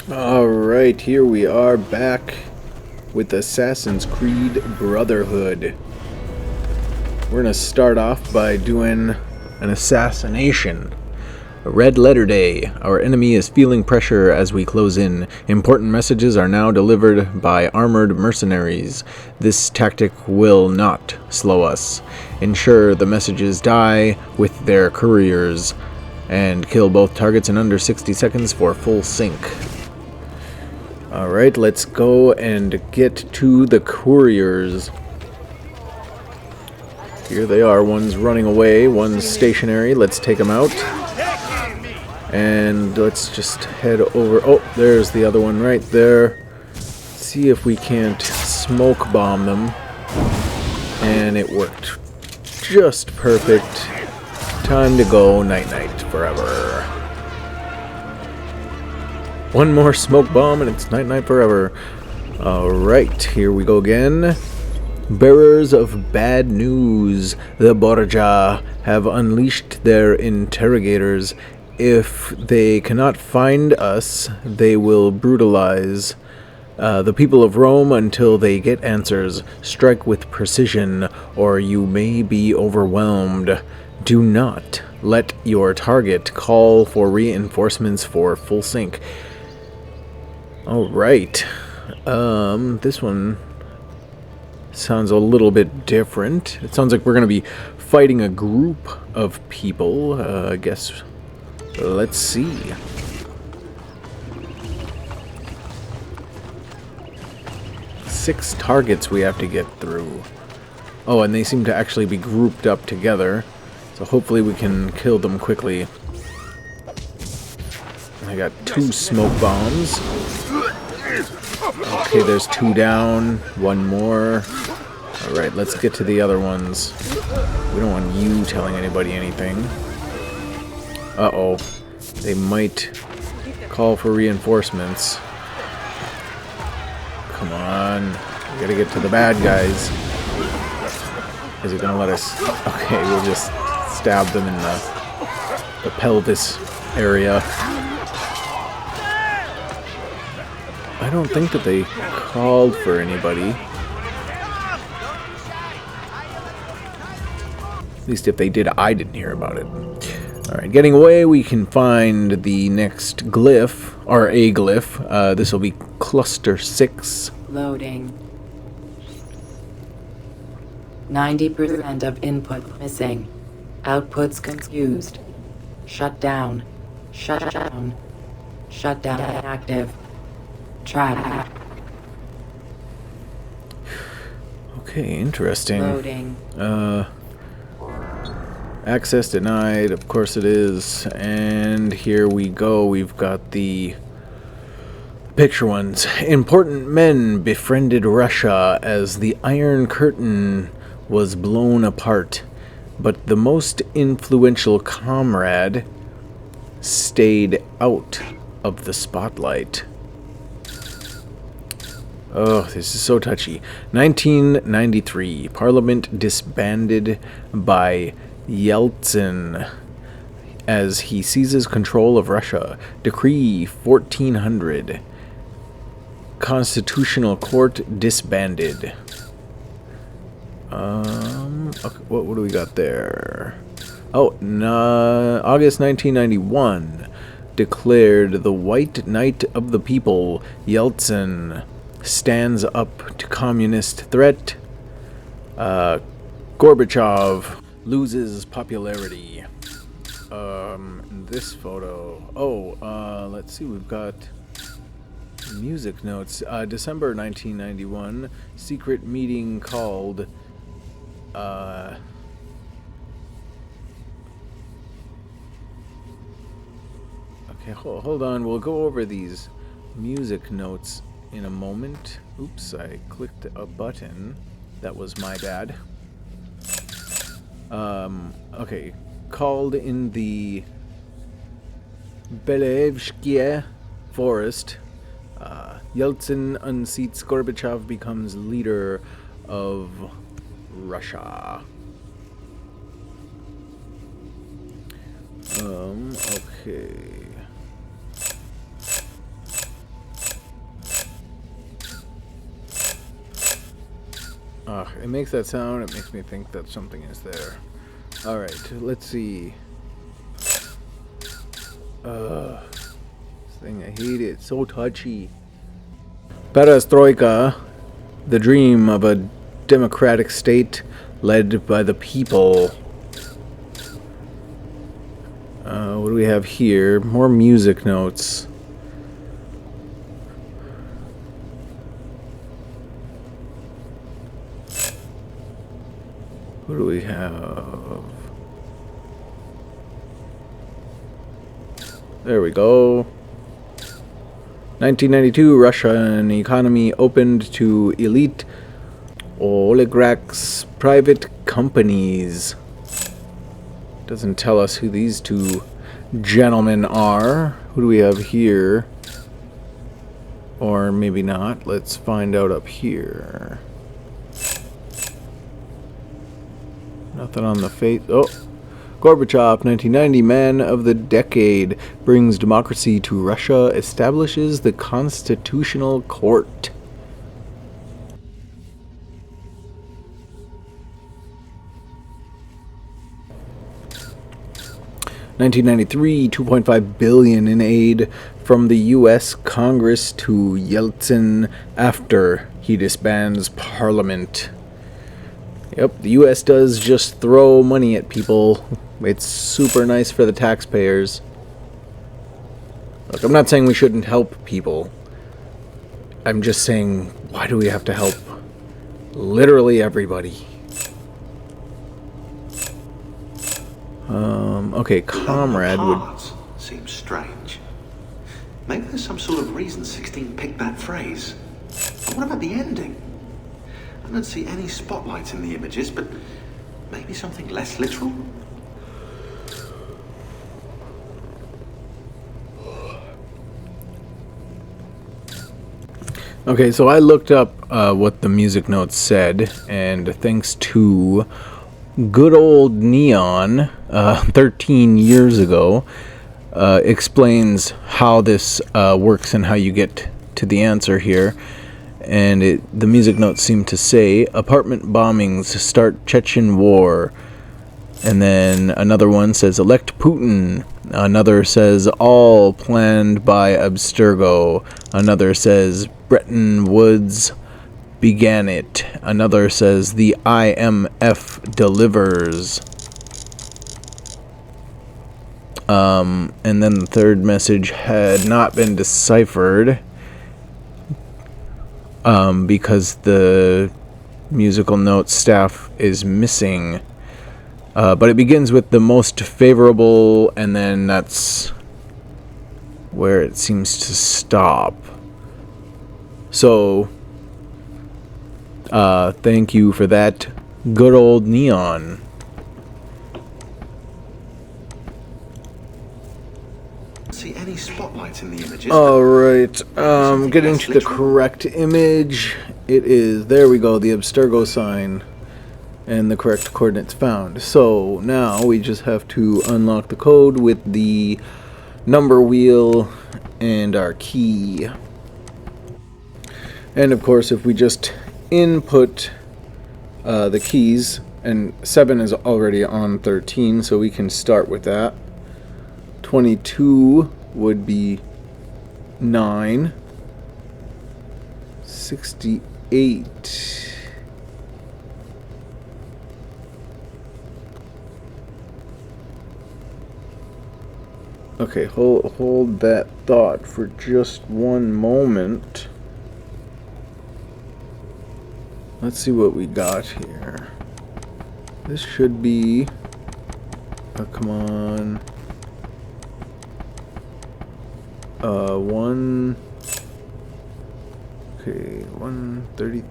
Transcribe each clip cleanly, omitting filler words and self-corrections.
Alright, here we are back with Assassin's Creed Brotherhood. We're gonna start off by doing an assassination. Red letter day. Our enemy is feeling pressure as we close in. Important messages are now delivered by armored mercenaries. This tactic will not slow us. Ensure the messages die with their couriers and kill both targets in under 60 seconds for full sync. Alright, let's go and get to the couriers. Here they are. One's running away, one's stationary. Let's take them out. And let's just head over. Oh, there's the other one right there. See if we can't smoke bomb them. And it worked just perfect. Time to go night-night forever. One more smoke bomb and it's night-night forever. Alright, here we go again. Bearers of bad news. The Borgia have unleashed their interrogators. If they cannot find us, they will brutalize the people of Rome until they get answers. Strike with precision, or you may be overwhelmed. Do not let your target call for reinforcements for full sync. Alright. This one sounds a little bit different. It sounds like we're going to be fighting a group of people. I guess. Let's see. Six targets we have to get through. Oh, and they seem to actually be grouped up together. So hopefully we can kill them quickly. I got 2 smoke bombs. Okay, there's 2 down. 1 more. Alright, let's get to the other ones. We don't want you telling anybody anything. Uh-oh. They might call for reinforcements. Come on. We gotta get to the bad guys. Is it gonna let us? Okay, we'll just stab them in the pelvis area. I don't think that they called for anybody. At least if they did, I didn't hear about it. Alright, getting away, we can find the next glyph, or a glyph. This will be Cluster 6. Loading. 90% of input missing. Outputs confused. Shut down. Shut down. Shut down active. Track. Okay, interesting. Loading. Access denied, of course it is. And here we go. We've got the picture ones. Important men befriended Russia as the Iron Curtain was blown apart. But the most influential comrade stayed out of the spotlight. Oh, this is so touchy. 1993. Parliament disbanded by Yeltsin as he seizes control of Russia. Decree 1400. Constitutional Court disbanded. Okay, what do we got there? Oh, August 1991. Declared the White Knight of the People. Yeltsin stands up to communist threat. Gorbachev loses popularity. This photo. Oh, let's see. We've got music notes. December 1991. Secret meeting called. Okay, hold on. We'll go over these music notes in a moment. Oops, I clicked a button. That was my bad. Okay. Called in the Belevskia forest. Yeltsin unseats Gorbachev, becomes leader of Russia. Okay. It makes that sound. It makes me think that something is there. Alright, let's see. This thing, I hate it. It's so touchy. Perestroika, the dream of a democratic state led by the people. What do we have here? More music notes. What do we have? There we go. 1992, Russian economy opened to elite oligarchs, private companies. Doesn't tell us who these two gentlemen are. Who do we have here? Or maybe not. Let's find out up here. Nothing on the face. Oh, Gorbachev, 1990, man of the decade, brings democracy to Russia, establishes the constitutional court. $1993, $2.5 billion in aid from the U.S. Congress to Yeltsin after he disbands Parliament. Yep, the U.S. does just throw money at people. It's super nice for the taxpayers. Look, I'm not saying we shouldn't help people. I'm just saying, why do we have to help literally everybody? Okay, comrade would... Seems strange. Maybe there's some sort of reason 16 picked that phrase. But what about the ending? I don't see any spotlights in the images, but maybe something less literal? Okay, so I looked up what the music notes said, and thanks to good old Neon, 13 years ago, explains how this works and how you get to the answer here. And the music notes seem to say, apartment bombings start Chechen war. And then another one says, elect Putin. Another says, all planned by Abstergo. Another says, Bretton Woods began it. Another says, the IMF delivers. And then the third message had not been deciphered. Because the musical notes staff is missing. But it begins with the most favorable, and then that's where it seems to stop. So, thank you for that, good old Neon. See any spotlights in the images? Alright, getting to the correct image. It is, there we go, the Abstergo sign. And the correct coordinates found. So now we just have to unlock the code with the number wheel and our key. And of course, if we just input the keys, and 7 is already on 13, so we can start with that. 22 would be 9. 68. Okay, hold that thought for just one moment. Let's see what we got here. This should be... Oh, come on. 1... Okay, 130...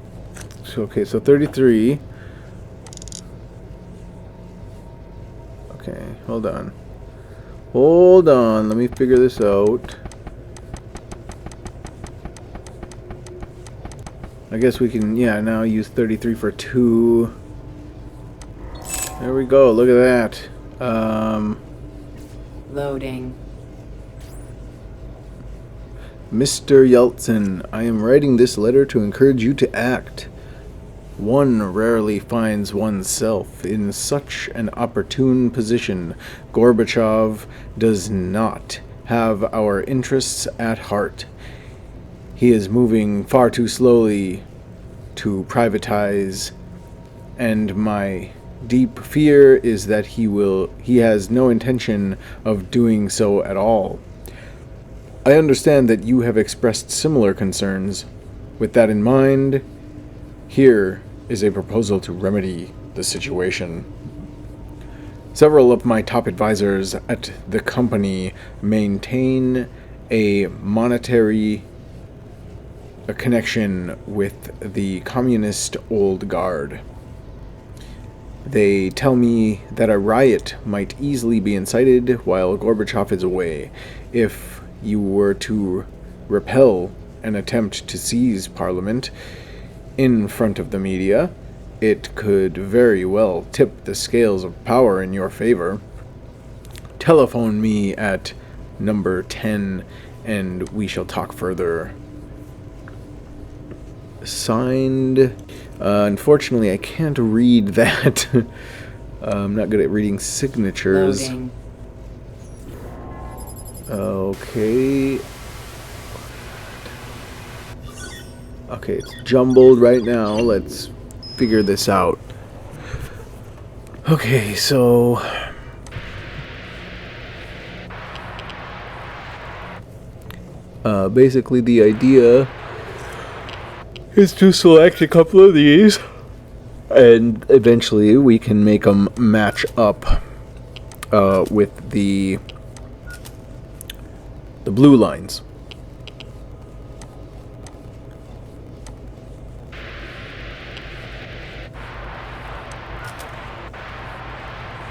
Okay, so 33. Okay, hold on. Hold on, let me figure this out. I guess we can, yeah, now use 33 for 2. There we go, look at that. Loading. Mr. Yeltsin, I am writing this letter to encourage you to act. One rarely finds oneself in such an opportune position. Gorbachev does not have our interests at heart. He is moving far too slowly to privatize, and my deep fear is that he has no intention of doing so at all. I understand that you have expressed similar concerns. With that in mind, here is a proposal to remedy the situation. Several of my top advisors at the company maintain a connection with the communist old guard. They tell me that a riot might easily be incited while Gorbachev is away. If you were to repel an attempt to seize Parliament in front of the media, it could very well tip the scales of power in your favor. Telephone me at number 10 and we shall talk further. Signed. Unfortunately, I can't read that. I'm not good at reading signatures. Loading. Okay. Okay, it's jumbled right now. Let's figure this out. Okay, so... basically the idea is to select a couple of these, and eventually we can make them match up with the blue lines.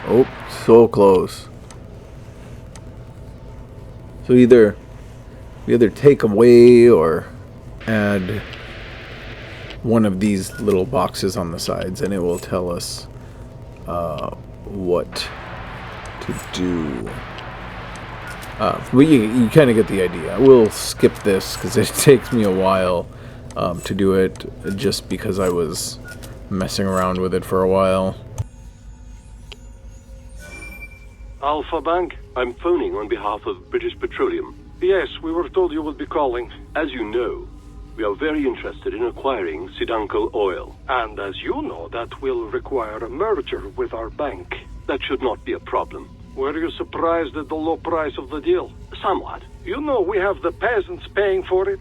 Oh, so close. So either take away or add one of these little boxes on the sides, and it will tell us what to do. But you kind of get the idea. We'll skip this because it takes me a while to do it, just because I was messing around with it for a while. Alpha Bank, I'm phoning on behalf of British Petroleum. Yes, we were told you would be calling. As you know, we are very interested in acquiring Sidanko oil. And as you know, that will require a merger with our bank. That should not be a problem. Were you surprised at the low price of the deal? Somewhat. You know we have the peasants paying for it.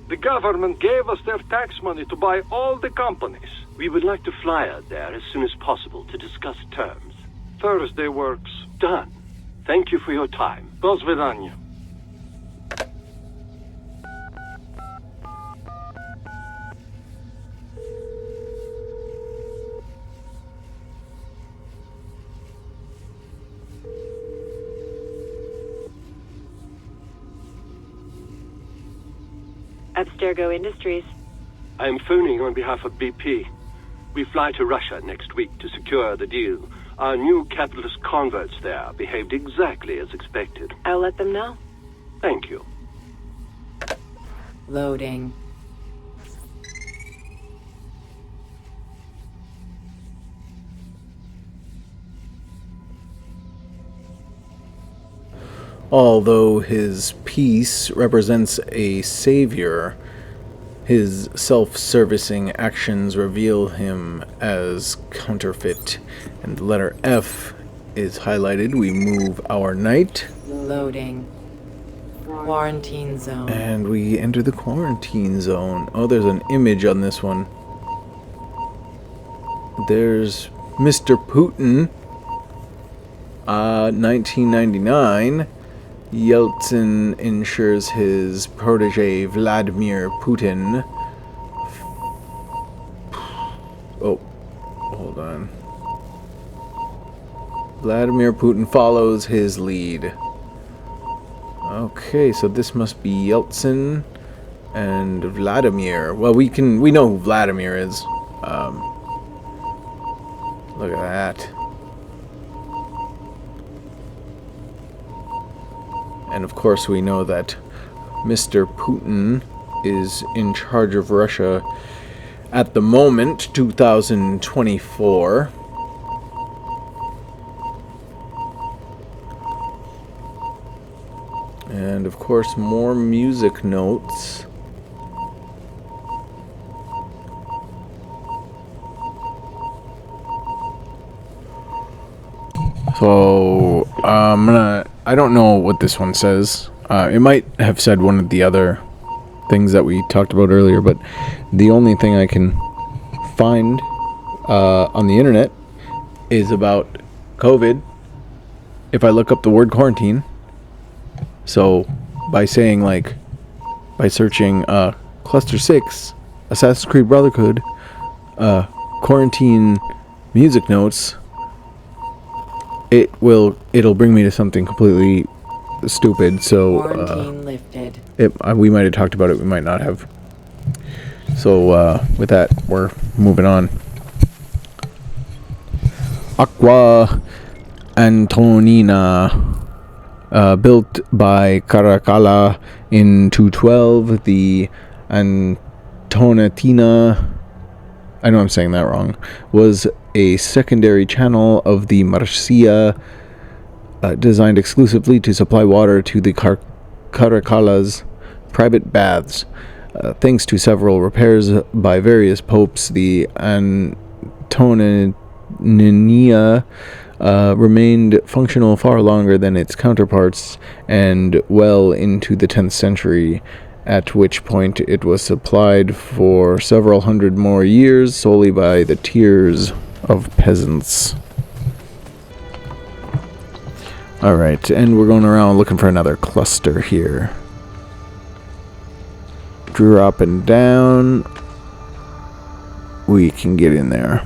The government gave us their tax money to buy all the companies. We would like to fly out there as soon as possible to discuss terms. Thursday works. Done. Thank you for your time. До свидания. Abstergo Industries. I am phoning on behalf of BP. We fly to Russia next week to secure the deal. Our new capitalist converts there behaved exactly as expected. I'll let them know. Thank you. Loading. Although his peace represents a savior, his self-servicing actions reveal him as counterfeit. And the letter F is highlighted. We move our knight. Loading. Quarantine zone. And we enter the quarantine zone. Oh, there's an image on this one. There's Mr. Putin. 1999. Yeltsin ensures his protege Vladimir Putin. Oh, hold on. Vladimir Putin follows his lead. Okay, so this must be Yeltsin and Vladimir. Well, we know who Vladimir is. Look at that. And of course we know that Mr. Putin is in charge of Russia at the moment, 2024. And of course, more music notes. So, I don't know what this one says. It might have said one of the other things that we talked about earlier, but the only thing I can find on the internet is about COVID. If I look up the word quarantine, so by searching Cluster 6, Assassin's Creed Brotherhood, quarantine music notes, it'll bring me to something completely stupid. So Quarantine lifted. we might have talked about it, we might not have. So with that, we're moving on. Aqua Antonina, built by Caracalla in 212. The Antonatina, I know I'm saying that wrong, was a secondary channel of the Marcia, designed exclusively to supply water to the Caracalla's private baths. Thanks to several repairs by various popes, the Antonia remained functional far longer than its counterparts and well into the 10th century, at which point it was supplied for several hundred more years solely by the tears of peasants. Alright, and we're going around looking for another cluster here. Dropping down. We can get in there.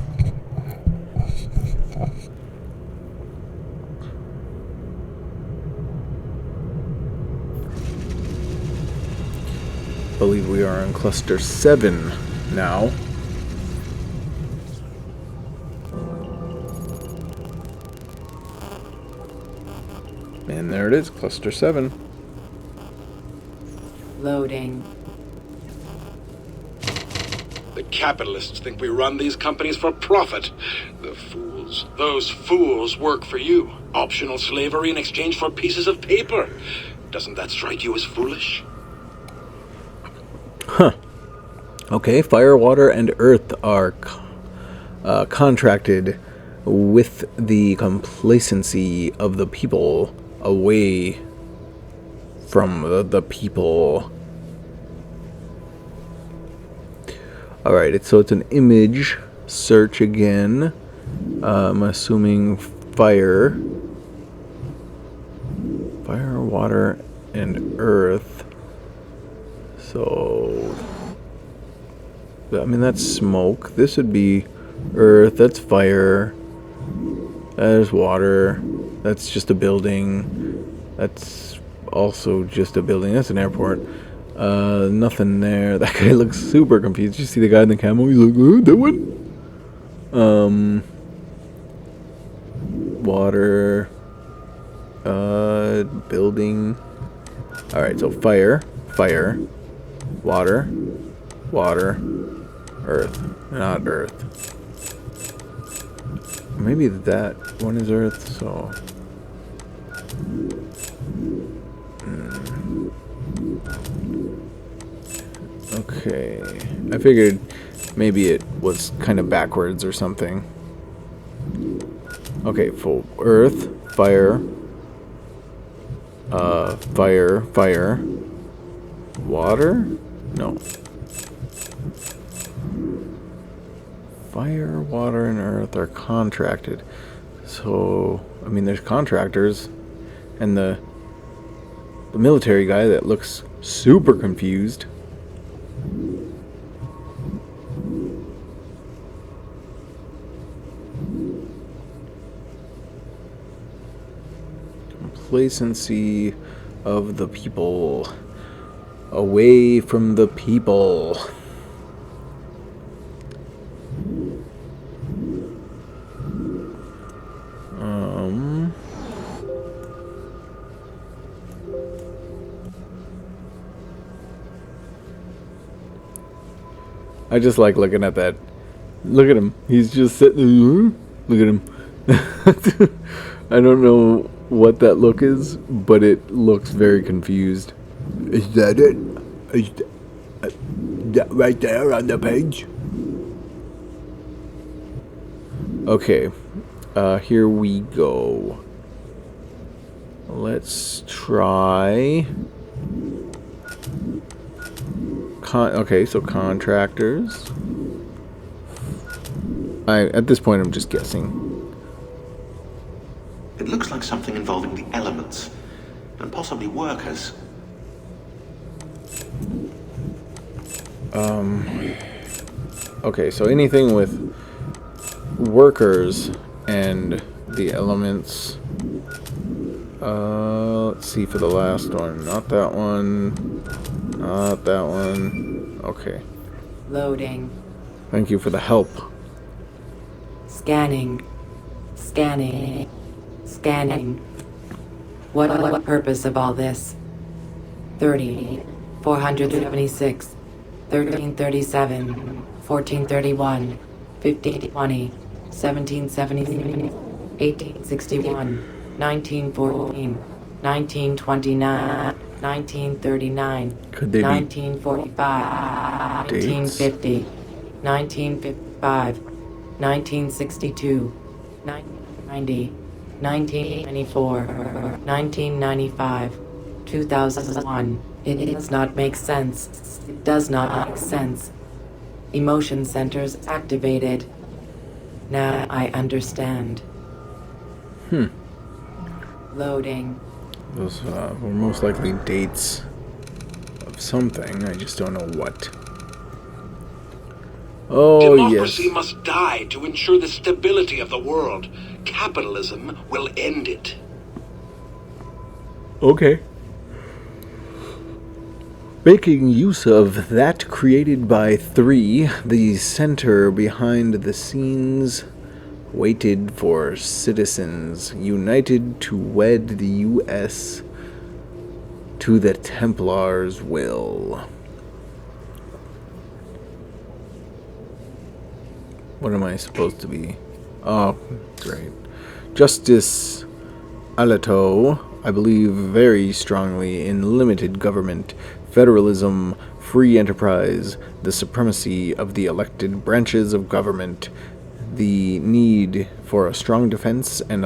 I believe we are on cluster 7 now. And there it is, cluster 7. Loading. The capitalists think we run these companies for profit. The fools. Those fools work for you. Optional slavery in exchange for pieces of paper. Doesn't that strike you as foolish? Huh. Okay, fire, water, and earth are contracted with the complacency of the people away from the people. Alright, so it's an image search again. I'm assuming fire, water, and earth. So, I mean, that's smoke. This would be earth. That's fire. There's water. That's just a building. That's also just a building. That's an airport. Nothing there. That guy looks super confused. You see the guy in the camo? He's like, oh, that one? Water. Building. Alright, so fire. Water, earth, not earth. Maybe that one is earth, so... Okay, I figured maybe it was kind of backwards or something. Okay, full earth, fire, fire, water? No. Fire, water, and earth are contracted. So, I mean, there's contractors, and the military guy that looks super confused. Complacency of the people. Away from the people. I just like looking at that. Look at him. He's just sitting there. Look at him. I don't know what that look is, but it looks very confused. Is that it? Is that right there on the page? Okay. Here we go. Let's try... okay, so contractors. At this point, I'm just guessing. It looks like something involving the elements, and possibly workers. Okay, so anything with workers and the elements. Let's see for the last one. Not that one. Not that one. Okay. Loading. Thank you for the help. Scanning. Scanning. Scanning. What purpose of all this? 30. 476. 1337. 1431. 1520. 1770. 1861. 1914. 1929. 1939. Could they be 1945. dates? 1950. 1955. 1962. 1990. 1994. 1995. 2001. It does not make sense. It does not make sense. Emotion centers activated. Now I understand. Loading. Those were most likely dates of something. I just don't know what. Oh, Democracy yes. must die to ensure the stability of the world. Capitalism will end it. Okay. Making use of that created by 3, the center behind the scenes waited for citizens united to wed the U.S. to the Templars' will. What am I supposed to be? Oh, great. Justice Alito, I believe very strongly in limited government, federalism, free enterprise, the supremacy of the elected branches of government, the need for a strong defense and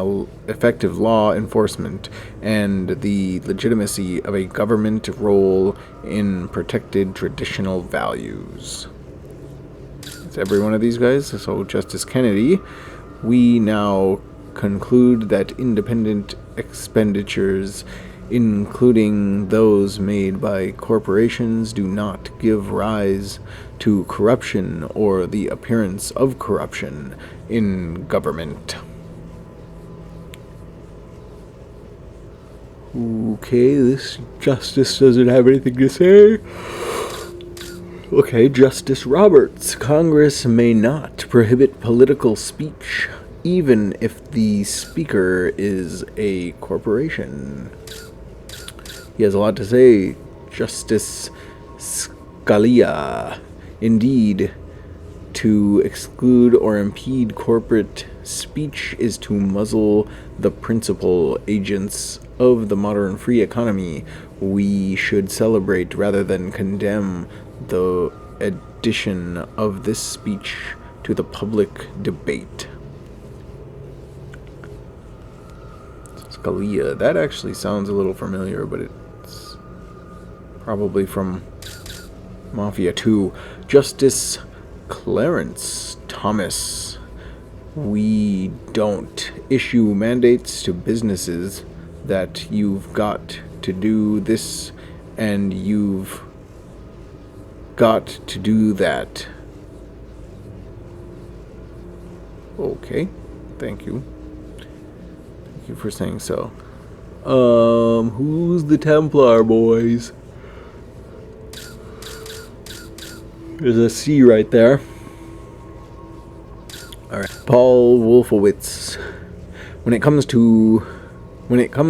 effective law enforcement, and the legitimacy of a government role in protected traditional values. It's every one of these guys. So Justice Kennedy, we now conclude that independent expenditures, including those made by corporations, do not give rise to corruption or the appearance of corruption in government. Okay, this justice doesn't have anything to say. Okay, Justice Roberts. Congress may not prohibit political speech, even if the speaker is a corporation. He has a lot to say. Justice Scalia. Indeed, to exclude or impede corporate speech is to muzzle the principal agents of the modern free economy. We should celebrate rather than condemn the addition of this speech to the public debate. Scalia. That actually sounds a little familiar, but it's probably from Mafia 2. Justice Clarence Thomas. We don't issue mandates to businesses that you've got to do this and you've got to do that. Okay, thank you. Thank you for saying so. Who's the Templar, boys? There's a C right there. Alright. Paul Wolfowitz. When it comes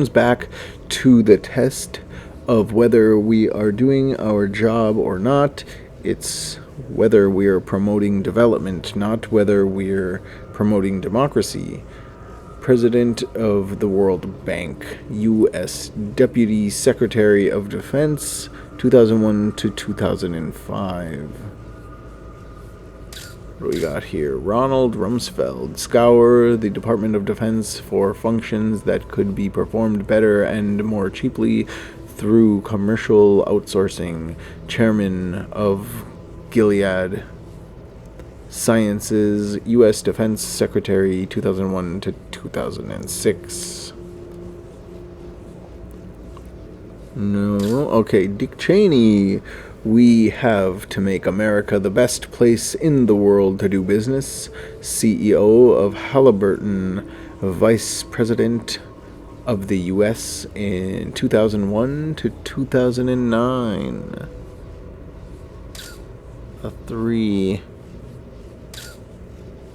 back to the test of whether we are doing our job or not, It's whether we're promoting development, not whether we're promoting democracy. President of the World Bank, U.S. Deputy Secretary of Defense, 2001 to 2005. What do we got here? Ronald Rumsfeld. Scour the Department of Defense for functions that could be performed better and more cheaply through commercial outsourcing. Chairman of Gilead Sciences, U.S. Defense Secretary, 2001 to 2006. No. Okay, Dick Cheney. We have to make America the best place in the world to do business. CEO of Halliburton, Vice President of the U.S. in 2001 to 2009. A 3.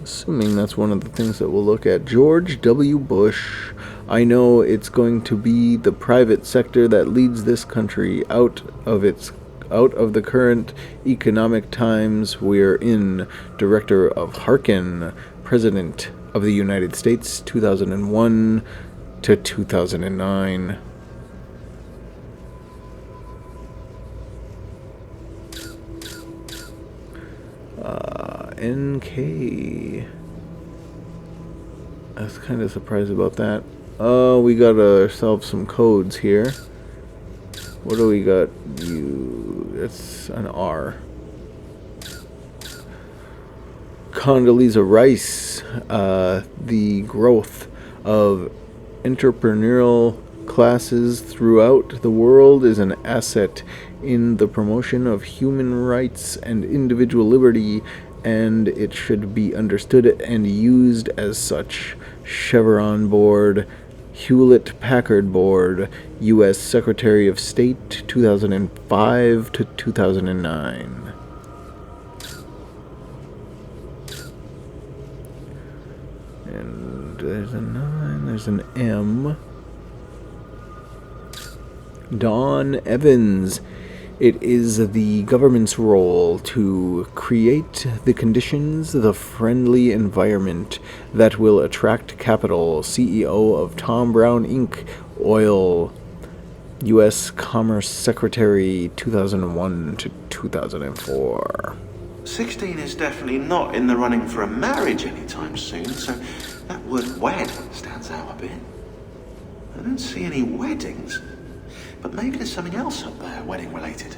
Assuming that's one of the things that we'll look at. George W. Bush. I know it's going to be the private sector that leads this country out of the current economic times we're in. Director of Harkin, President of the United States, 2001 to 2009. NK. I was kind of surprised about that. Oh, we got ourselves some codes here. What do we got? That's an R. Condoleezza Rice. The growth of entrepreneurial classes throughout the world is an asset in the promotion of human rights and individual liberty, and it should be understood and used as such. Chevron Board, Hewlett-Packard Board, U.S. Secretary of State, 2005 to 2009. And there's a 9, there's an M. Don Evans. It is the government's role to create the conditions, the friendly environment that will attract capital. CEO of Tom Brown Inc., Oil, U.S. Commerce Secretary, 2001 to 2004. 16 is definitely not in the running for a marriage anytime soon, so that word wed stands out a bit. I don't see any weddings. But maybe there's something else up there, wedding related.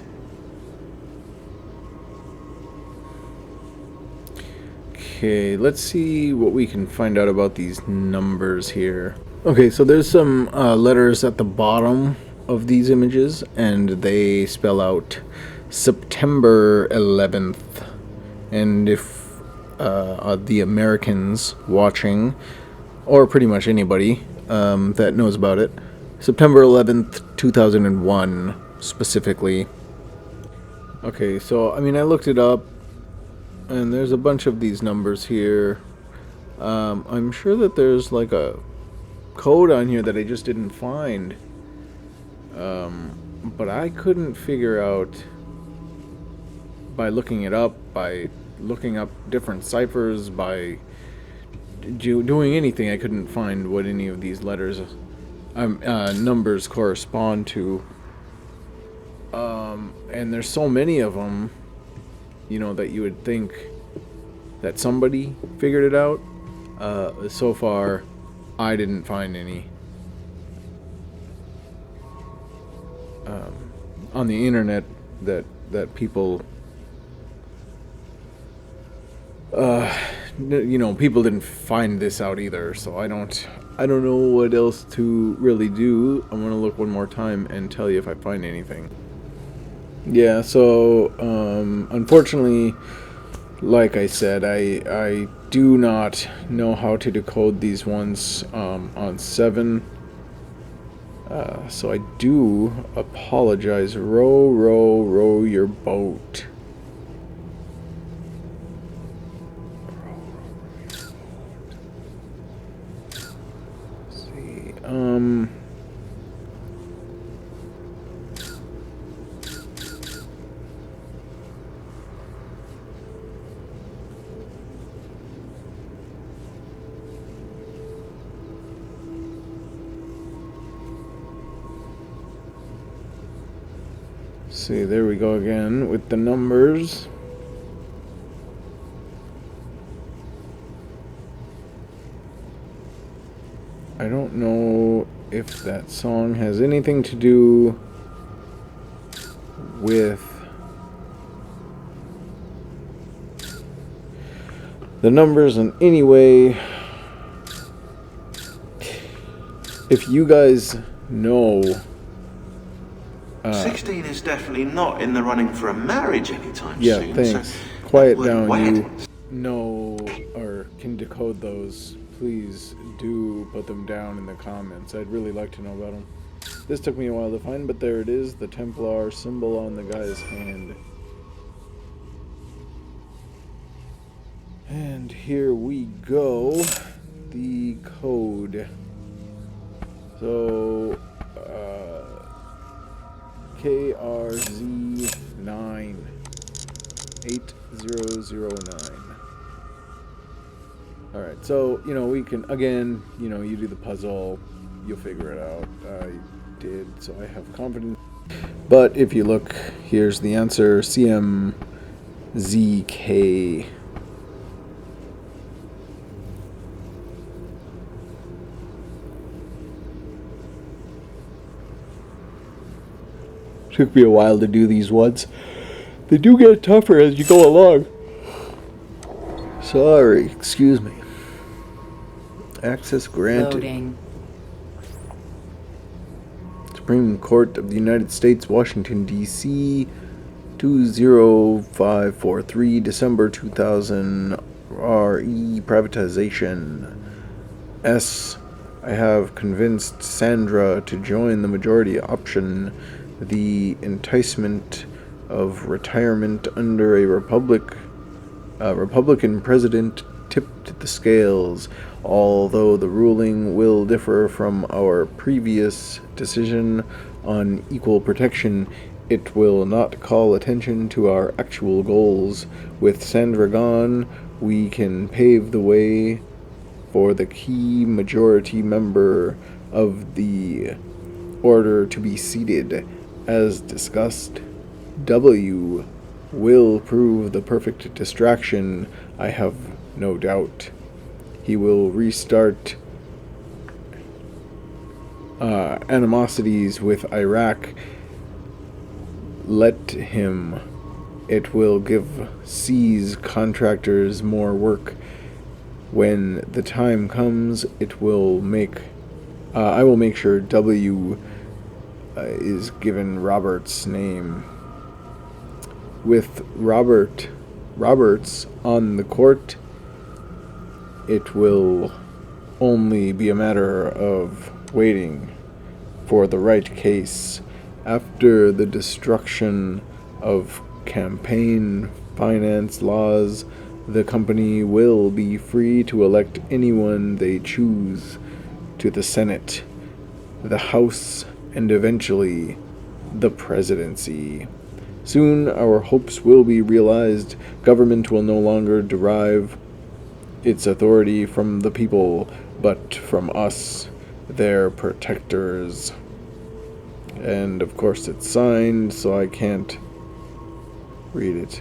Okay, let's see what we can find out about these numbers here. Okay, so there's some letters at the bottom of these images, and they spell out September 11th. And if the Americans watching, or pretty much anybody that knows about it, September 11th, 2001, specifically. Okay, so, I mean, I looked it up, and there's a bunch of these numbers here. I'm sure that there's, like, a code on here that I just didn't find. But I couldn't figure out, by looking it up, by looking up different ciphers, by doing anything, I couldn't find what any of these letters numbers correspond to, and there's so many of them, you know, that you would think that somebody figured it out. So far, I didn't find any on the internet that people, you know, people didn't find this out either. So I don't know what else to really do. I'm gonna look one more time and tell you if I find anything. Yeah, so unfortunately, like I said, I do not know how to decode these ones on 7. So I do apologize. Row, row, row your boat. see, there we go again with the numbers. I don't know if that song has anything to do with the numbers in any way. If you guys know... 16 is definitely not in the running for a marriage anytime yeah, soon. thanks. So Quiet that word down, wed. you know or can decode those. Please do put them down in the comments. I'd really like to know about them. This took me a while to find, but there it is, the Templar symbol on the guy's hand. And here we go. The code. So, KRZ9 8009. Alright, so, you know, we can, again, you know, you do the puzzle, you'll figure it out. I did, so I have confidence. But if you look, here's the answer, CMZK. Took me a while to do these ones. They do get tougher as you go along. Sorry, excuse me. Access granted. Loading. Supreme Court of the United States, Washington, D.C., 20543, December 2000, RE privatization. S. I have convinced Sandra to join the majority option. The enticement of retirement under a Republican president tipped the scales. Although the ruling will differ from our previous decision on equal protection, it will not call attention to our actual goals. With Sandra gone, we can pave the way for the key majority member of the order to be seated. As discussed, W will prove the perfect distraction, I have no doubt. He will restart animosities with Iraq. Let him. It will give C's contractors more work. When the time comes, I will make sure W is given Robert's name. With Roberts on the court, it will only be a matter of waiting for the right case. After the destruction of campaign finance laws, the company will be free to elect anyone they choose to the Senate, the House, and eventually the presidency. Soon our hopes will be realized. Government will no longer derive its authority from the people, but from us, their protectors. And of course it's signed, so I can't read it.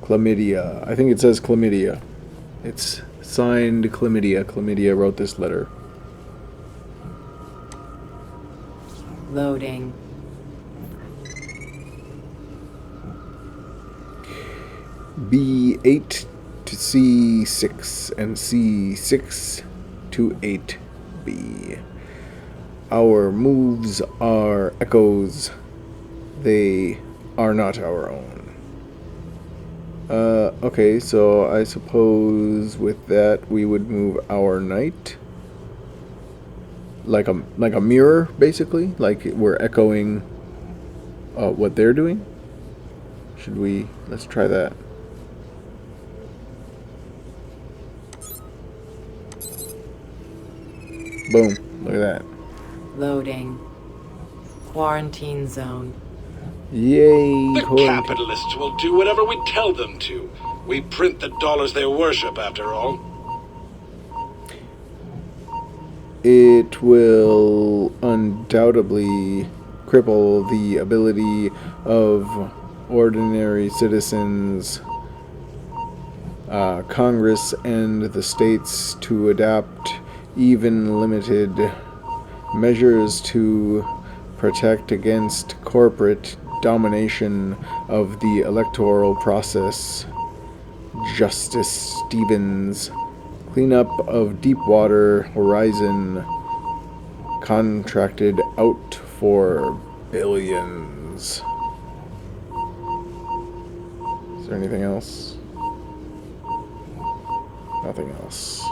Chlamydia. I think it says chlamydia. It's signed Chlamydia. Chlamydia wrote this letter. Loading. B8 to C6 and C6 to 8B. Our moves are echoes. They are not our own. Okay, so I suppose with that we would move our knight like a mirror, basically, like we're echoing what they're doing. Should we? Let's try that. Boom! Look at that. Loading. Quarantine zone. Yay! The capitalists will do whatever we tell them to. We print the dollars they worship, after all. it will undoubtedly cripple the ability of ordinary citizens, Congress, and the states to adopt even limited measures to protect against corporate domination of the electoral process. Justice Stevens. Cleanup of Deepwater Horizon. Contracted out for billions. Is there anything else? Nothing else.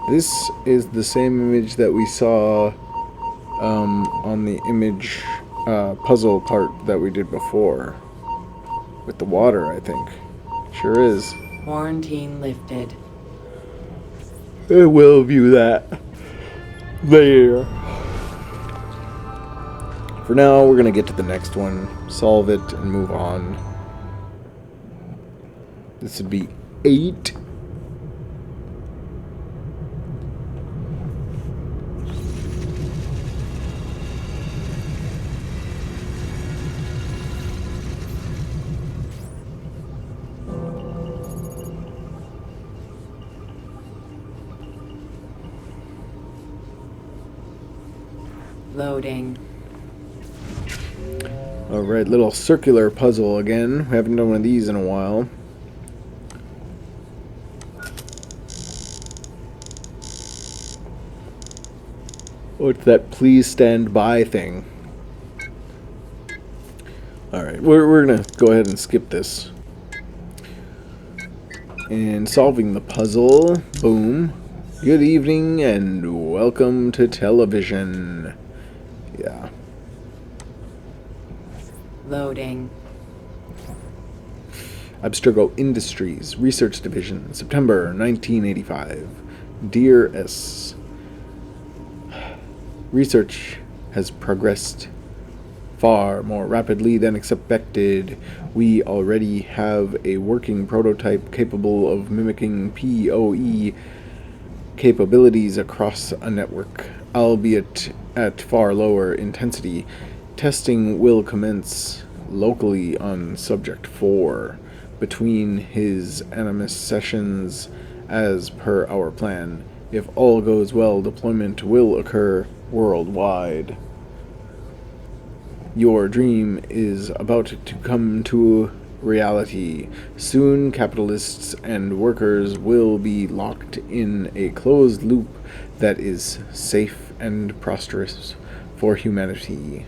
This is the same image that we saw on the image puzzle part that we did before. With the water, I think. Sure is. Quarantine lifted. I will view that later. For now, we're going to get to the next one, solve it, and move on. This would be 8. Loading. Alright, little circular puzzle again. We haven't done one of these in a while. Oh, it's that please stand by thing. Alright, we're gonna go ahead and skip this. And solving the puzzle. Boom. Good evening and welcome to television. Yeah. Loading. Abstergo Industries, Research Division, September 1985. Dear S. Research has progressed far more rapidly than expected. We already have a working prototype capable of mimicking PoE capabilities across a network, albeit at far lower intensity. Testing will commence locally on Subject 4 between his animus sessions as per our plan. If all goes well, deployment will occur worldwide. Your dream is about to come to reality. Soon, capitalists and workers will be locked in a closed loop that is safe and prosperous for humanity.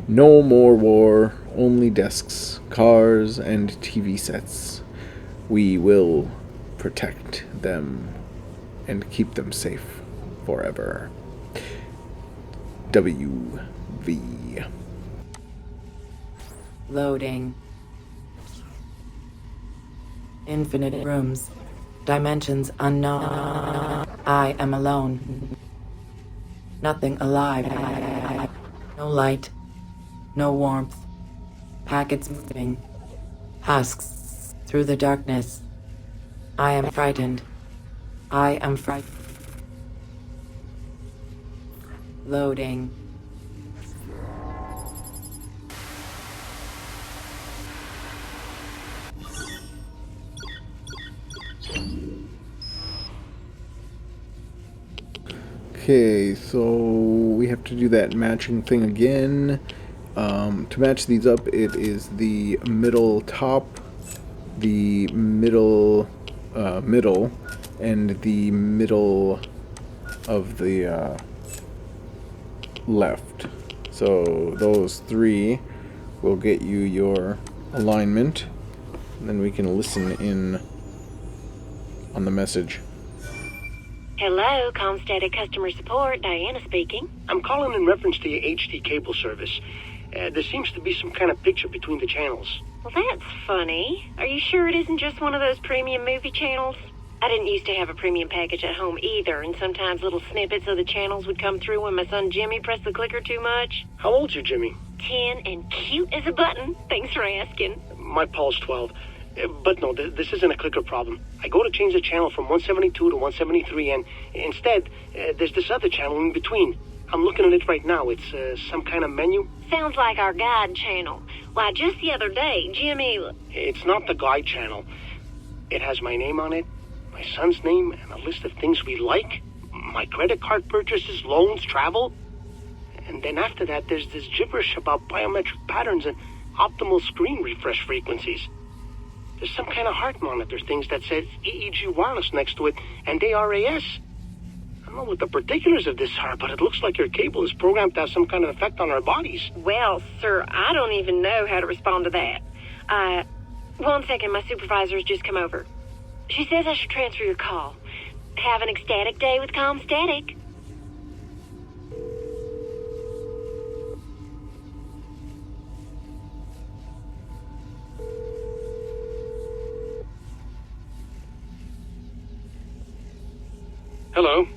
No more war, only desks, cars, and TV sets. We will protect them and keep them safe forever. W.V. Loading. Infinite rooms. Dimensions unknown. I am alone. Nothing alive. No light. No warmth. Packets moving. Husks through the darkness. I am frightened. I am frightened. Loading. Okay, so we have to do that matching thing again. To match these up, it is the middle top, the middle middle, and the middle of the left. So those three will get you your alignment, and then we can listen in on the message. Hello, Comstatic Customer Support. Diana speaking. I'm calling in reference to your HD cable service. There seems to be some kind of picture between the channels. Well, that's funny. Are you sure it isn't just one of those premium movie channels? I didn't used to have a premium package at home either, and sometimes little snippets of the channels would come through when my son Jimmy pressed the clicker too much. How old's your Jimmy? 10 and cute as a button. Thanks for asking. My Paul's 12. But no, this isn't a clicker problem. I go to change the channel from 172 to 173, and instead, there's this other channel in between. I'm looking at it right now. It's some kind of menu. Sounds like our guide channel. Why, just the other day, Jimmy... It's not the guide channel. It has my name on it, my son's name, and a list of things we like, my credit card purchases, loans, travel. And then after that, there's this gibberish about biometric patterns and optimal screen refresh frequencies. There's some kind of heart monitor things that says EEG wireless next to it, and ARAS. I don't know what the particulars of this are, but it looks like your cable is programmed to have some kind of effect on our bodies. Well, sir, I don't even know how to respond to that. 1 second, my supervisor's just come over. She says I should transfer your call. Have an ecstatic day with Comstatic. Hello.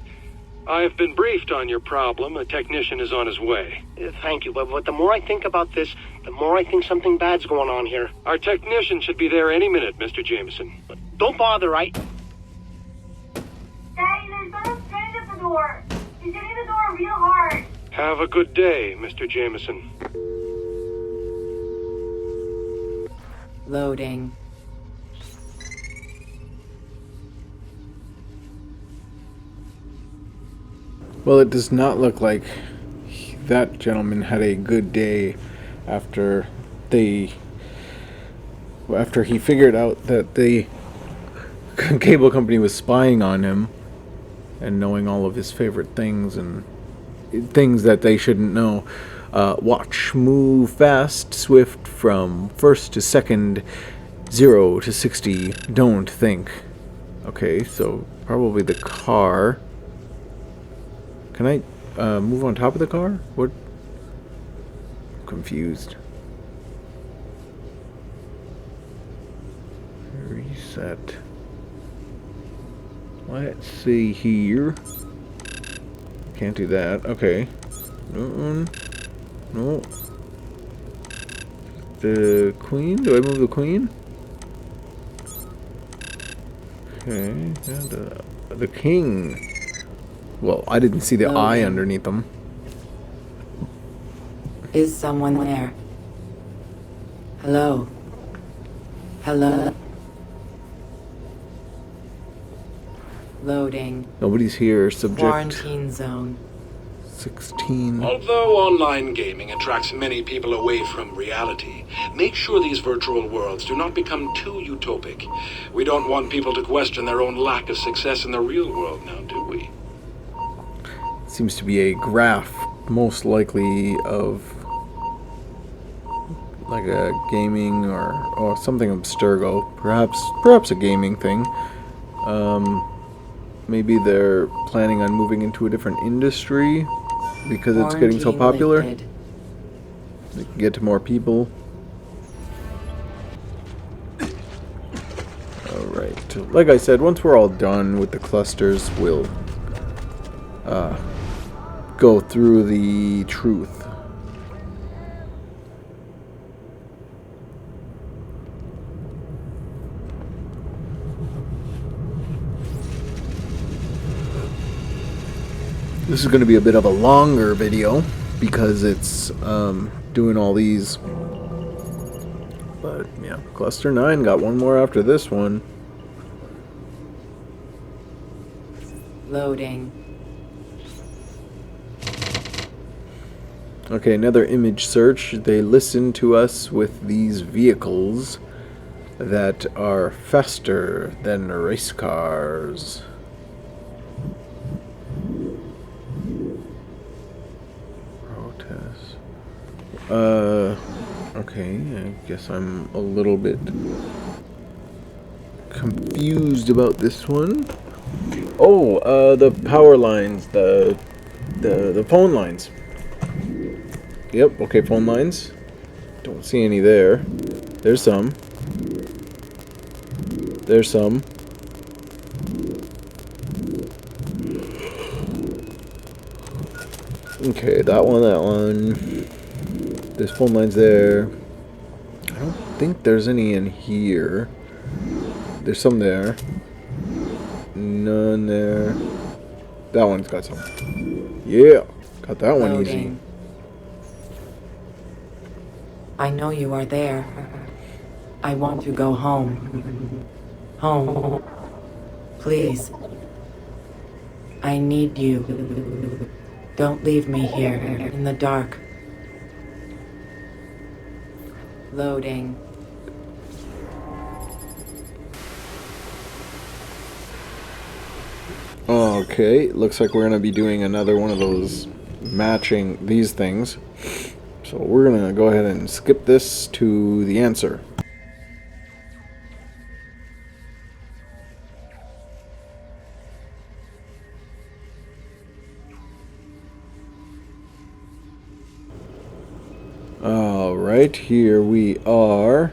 I've been briefed on your problem. A technician is on his way. Thank you, but the more I think about this, the more I think something bad's going on here. Our technician should be there any minute, Mr. Jameson. Don't bother, right? Daddy, there's someone strange at the door. He's hitting the door real hard. Have a good day, Mr. Jameson. Loading. Well, it does not look like that gentleman had a good day after he figured out that the cable company was spying on him and knowing all of his favorite things and things that they shouldn't know. Watch, move fast, swift from first to second, 0 to 60, don't think. Okay, so probably the car. Can I move on top of the car? What? I'm confused. Reset. Let's see here. Can't do that. Okay. No. The queen? Do I move the queen? Okay. And the king. Well, I didn't see the eye underneath them. Is someone there? Hello? Hello? Loading. Nobody's here. Subject Quarantine zone. 16. Although online gaming attracts many people away from reality, make sure these virtual worlds do not become too utopic. We don't want people to question their own lack of success in the real world now, do we? Seems to be a graph, most likely of like a gaming or something Abstergo, perhaps a gaming thing. Maybe they're planning on moving into a different industry because it's getting so popular. They can get to more people. Alright, like I said, once we're all done with the clusters, we'll go through the truth. This is going to be a bit of a longer video because it's doing all these. But yeah, Cluster 9 got one more after this one. Loading. Okay, another image search. They listen to us with these vehicles that are faster than race cars. Protest. Okay, I guess I'm a little bit confused about this one. Oh, the power lines, the phone lines. Yep, okay, phone lines. Don't see any there. There's some. There's some. Okay, that one. There's phone lines there. I don't think there's any in here. there's some there. None there. That one's got some. Yeah, got that one easy. Loading. I know you are there. I want to go home. Home. Please. I need you. Don't leave me here in the dark. Loading. Okay, looks like we're gonna be doing another one of those matching these things. So we're gonna go ahead and skip this to the answer. Alright, here we are.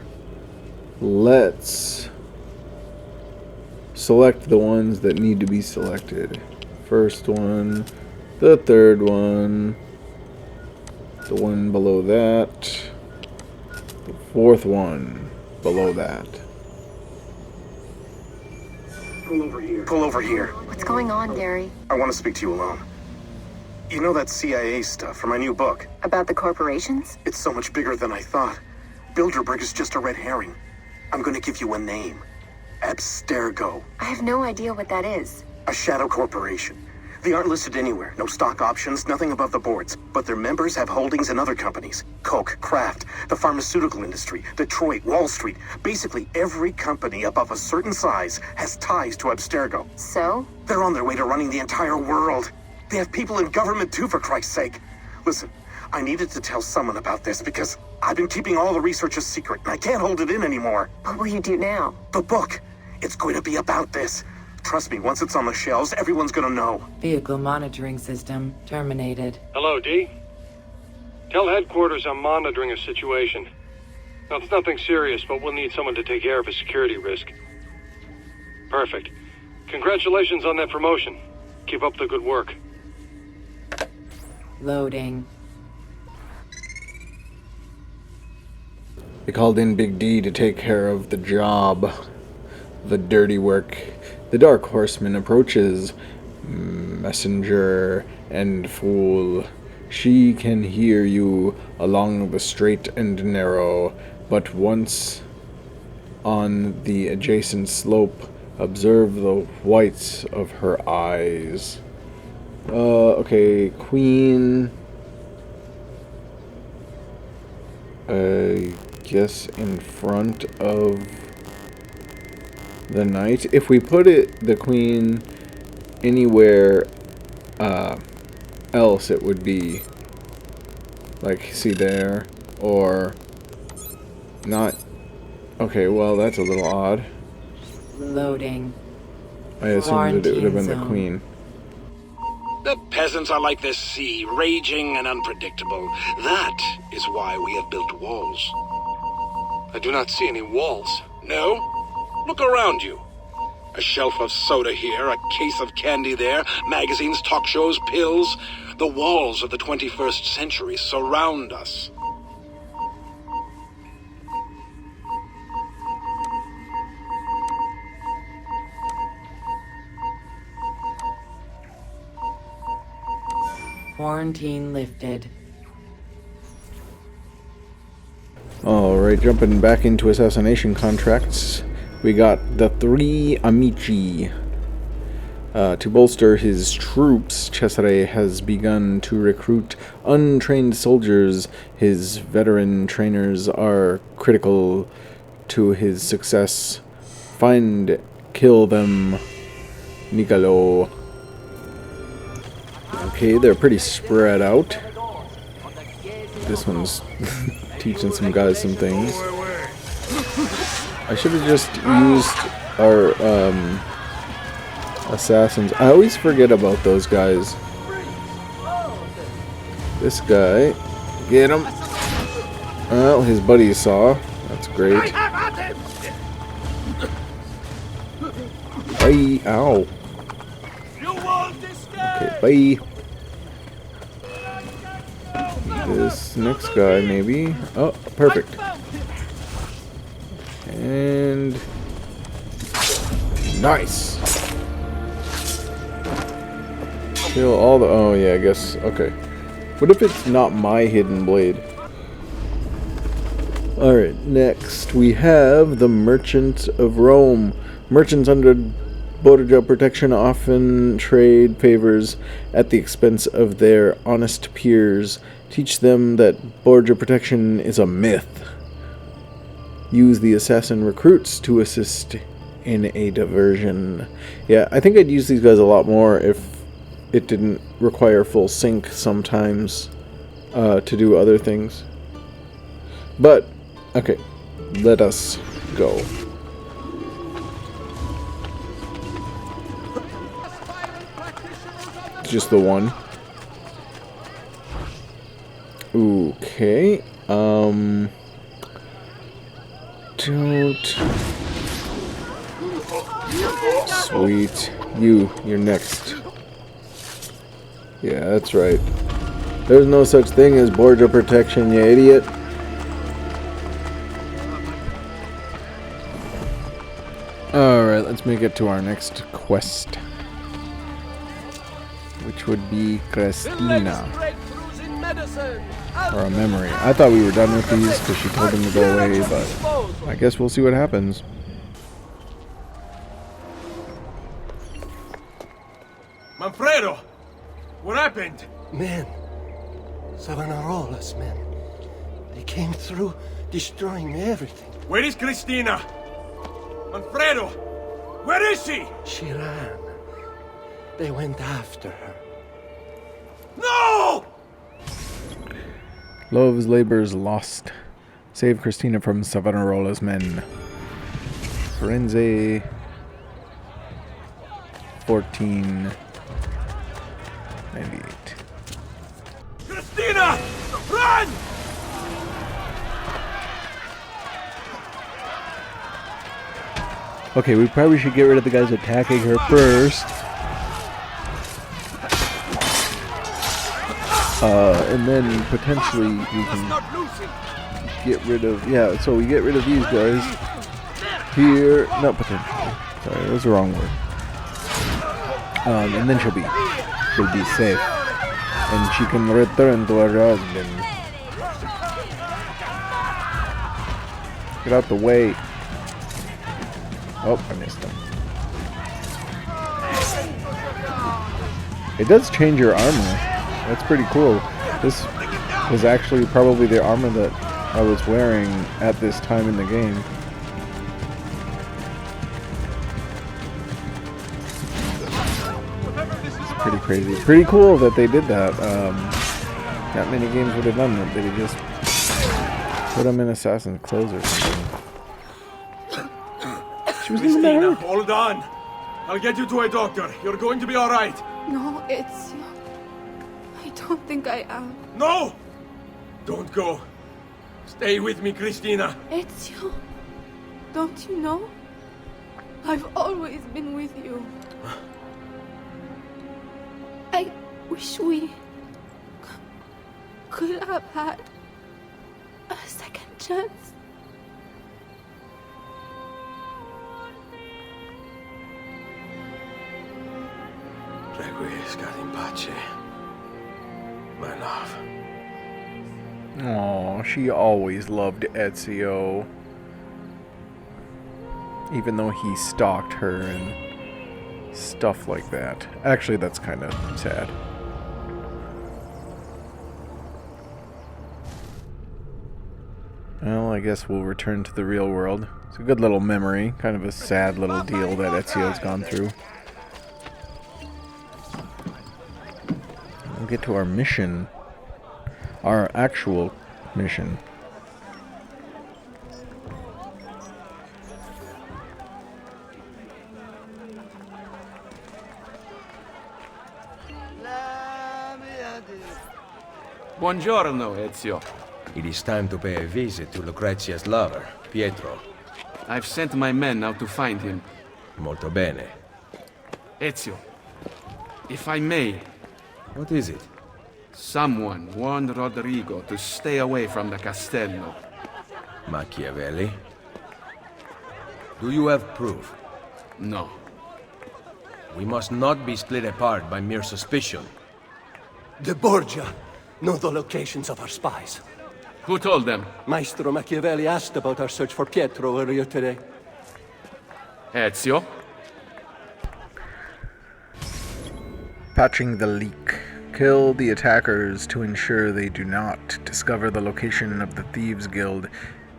Let's select the ones that need to be selected. First one, the third one, the one below that, the fourth one below that. Pull over here. Pull over here. What's going on, Gary? I want to speak to you alone. You know that CIA stuff from my new book? About the corporations? It's so much bigger than I thought. Bilderberg is just a red herring. I'm going to give you a name. Abstergo. I have no idea what that is. A shadow corporation. They aren't listed anywhere. No stock options, nothing above the boards. But their members have holdings in other companies. Coke, Kraft, the pharmaceutical industry, Detroit, Wall Street. Basically, every company above a certain size has ties to Abstergo. So? They're on their way to running the entire world. They have people in government too, for Christ's sake. Listen, I needed to tell someone about this because I've been keeping all the research a secret and I can't hold it in anymore. What will you do now? The book. It's going to be about this. Trust me, once it's on the shelves, everyone's gonna know. Vehicle monitoring system terminated. Hello, D. Tell headquarters I'm monitoring a situation. Now, it's nothing serious, but we'll need someone to take care of a security risk. Perfect. Congratulations on that promotion. Keep up the good work. Loading. They called in Big D to take care of the job. The dirty work. The Dark Horseman approaches. Messenger and fool. She can hear you along the straight and narrow, but once on the adjacent slope, observe the whites of her eyes. Okay, Queen. I guess in front of the knight. If we put the Queen anywhere else, it would be like, see there, or not. Okay, well, that's a little odd. Loading. I assumed that it would have been the Quarantine Queen. The peasants are like the sea, raging and unpredictable. That is why we have built walls. I do not see any walls. No? Look around you. A shelf of soda here, a case of candy there, magazines, talk shows, pills. The walls of the 21st century surround us. Quarantine lifted. Alright, jumping back into assassination contracts. We got the three amici. To bolster his troops, Cesare has begun to recruit untrained soldiers. His veteran trainers are critical to his success. Find, kill them, Niccolo. Okay, they're pretty spread out. This one's teaching some guys some things. I should have just used our assassins. I always forget about those guys. This guy, get him. Well, his buddy saw. That's great. Bye. Ow. Okay, bye. This next guy, maybe. Oh, perfect. And Nice. Kill all the... Oh, yeah, I guess. Okay. What if it's not my hidden blade? Alright, next we have the Merchant of Rome. Merchants under Borgia protection often trade favors at the expense of their honest peers. Teach them that Borgia protection is a myth. Use the assassin recruits to assist in a diversion. Yeah, I think I'd use these guys a lot more if it didn't require full sync sometimes to do other things. But, okay, let us go. Just the one. Okay. Don't. Sweet. You're next. Yeah, that's right. There's no such thing as Borgia protection, you idiot. Alright, let's make it to our next quest. Which would be Christina. Or a memory. I thought we were done with these because she told them to go away, but I guess we'll see what happens. Manfredo! What happened? Men. Savonarola's men. They came through, destroying everything. Where is Christina? Manfredo! Where is she? She ran. They went after her. No! Love's labors lost. Save Christina from Savonarola's men. Firenze 1498. Christina! Run! Okay, we probably should get rid of the guys attacking her first. And then potentially we can get rid of... Yeah, so we get rid of these guys. Here... Not potentially. Sorry, that was the wrong word. And then she'll be safe. And she can return to her husband. Get out the way. Oh, I missed him. It does change your armor. That's pretty cool. This was actually probably the armor that I was wearing at this time in the game. It's pretty crazy. Pretty cool that they did that. Not many games would have done that. They would just put them in assassin's clothes or something. She was Christina, hold on. I'll get you to a doctor. You're going to be all right. No, it's... I don't think I am. No! Don't go. Stay with me, Christina. Ezio, don't you know? I've always been with you. I wish we could have had a second chance. Requiescat in pace, my love. Aw, she always loved Ezio. Even though he stalked her and stuff like that. Actually, that's kind of sad. Well, I guess we'll return to the real world. It's a good little memory. Kind of a sad little deal that Ezio's gone through. We'll get to our mission. Our actual mission. Buongiorno, Ezio. It is time to pay a visit to Lucrezia's lover, Pietro. I've sent my men out to find him. Molto bene. Ezio, if I may... What is it? Someone warned Rodrigo to stay away from the castello. Machiavelli? Do you have proof? No. We must not be split apart by mere suspicion. The Borgia know the locations of our spies. Who told them? Maestro Machiavelli asked about our search for Pietro earlier today. Ezio? Patching the leak. Kill the attackers to ensure they do not discover the location of the Thieves Guild.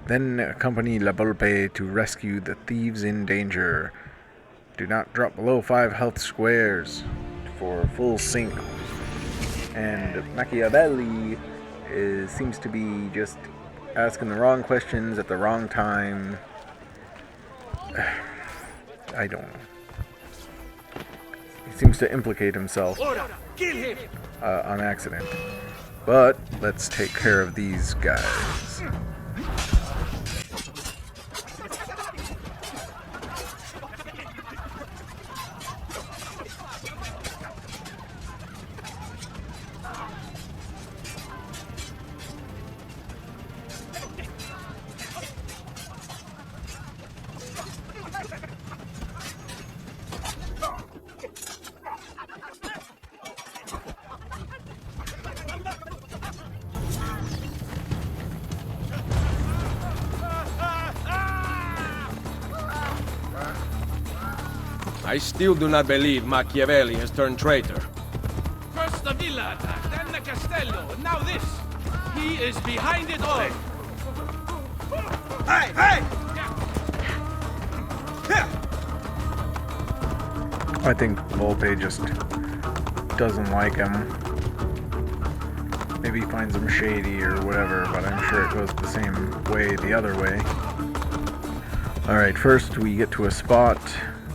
Then accompany La Volpe to rescue the thieves in danger. Do not drop below 5 health squares for full sync. And Machiavelli seems to be just asking the wrong questions at the wrong time. I don't know. He seems to implicate himself on accident. But let's take care of these guys. I still do not believe Machiavelli has turned traitor. First the villa attack, then the castello, and now this. He is behind it all. Hey! Hey! I think Volpe just doesn't like him. Maybe he finds him shady or whatever, but I'm sure it goes the same way the other way. Alright, first we get to a spot,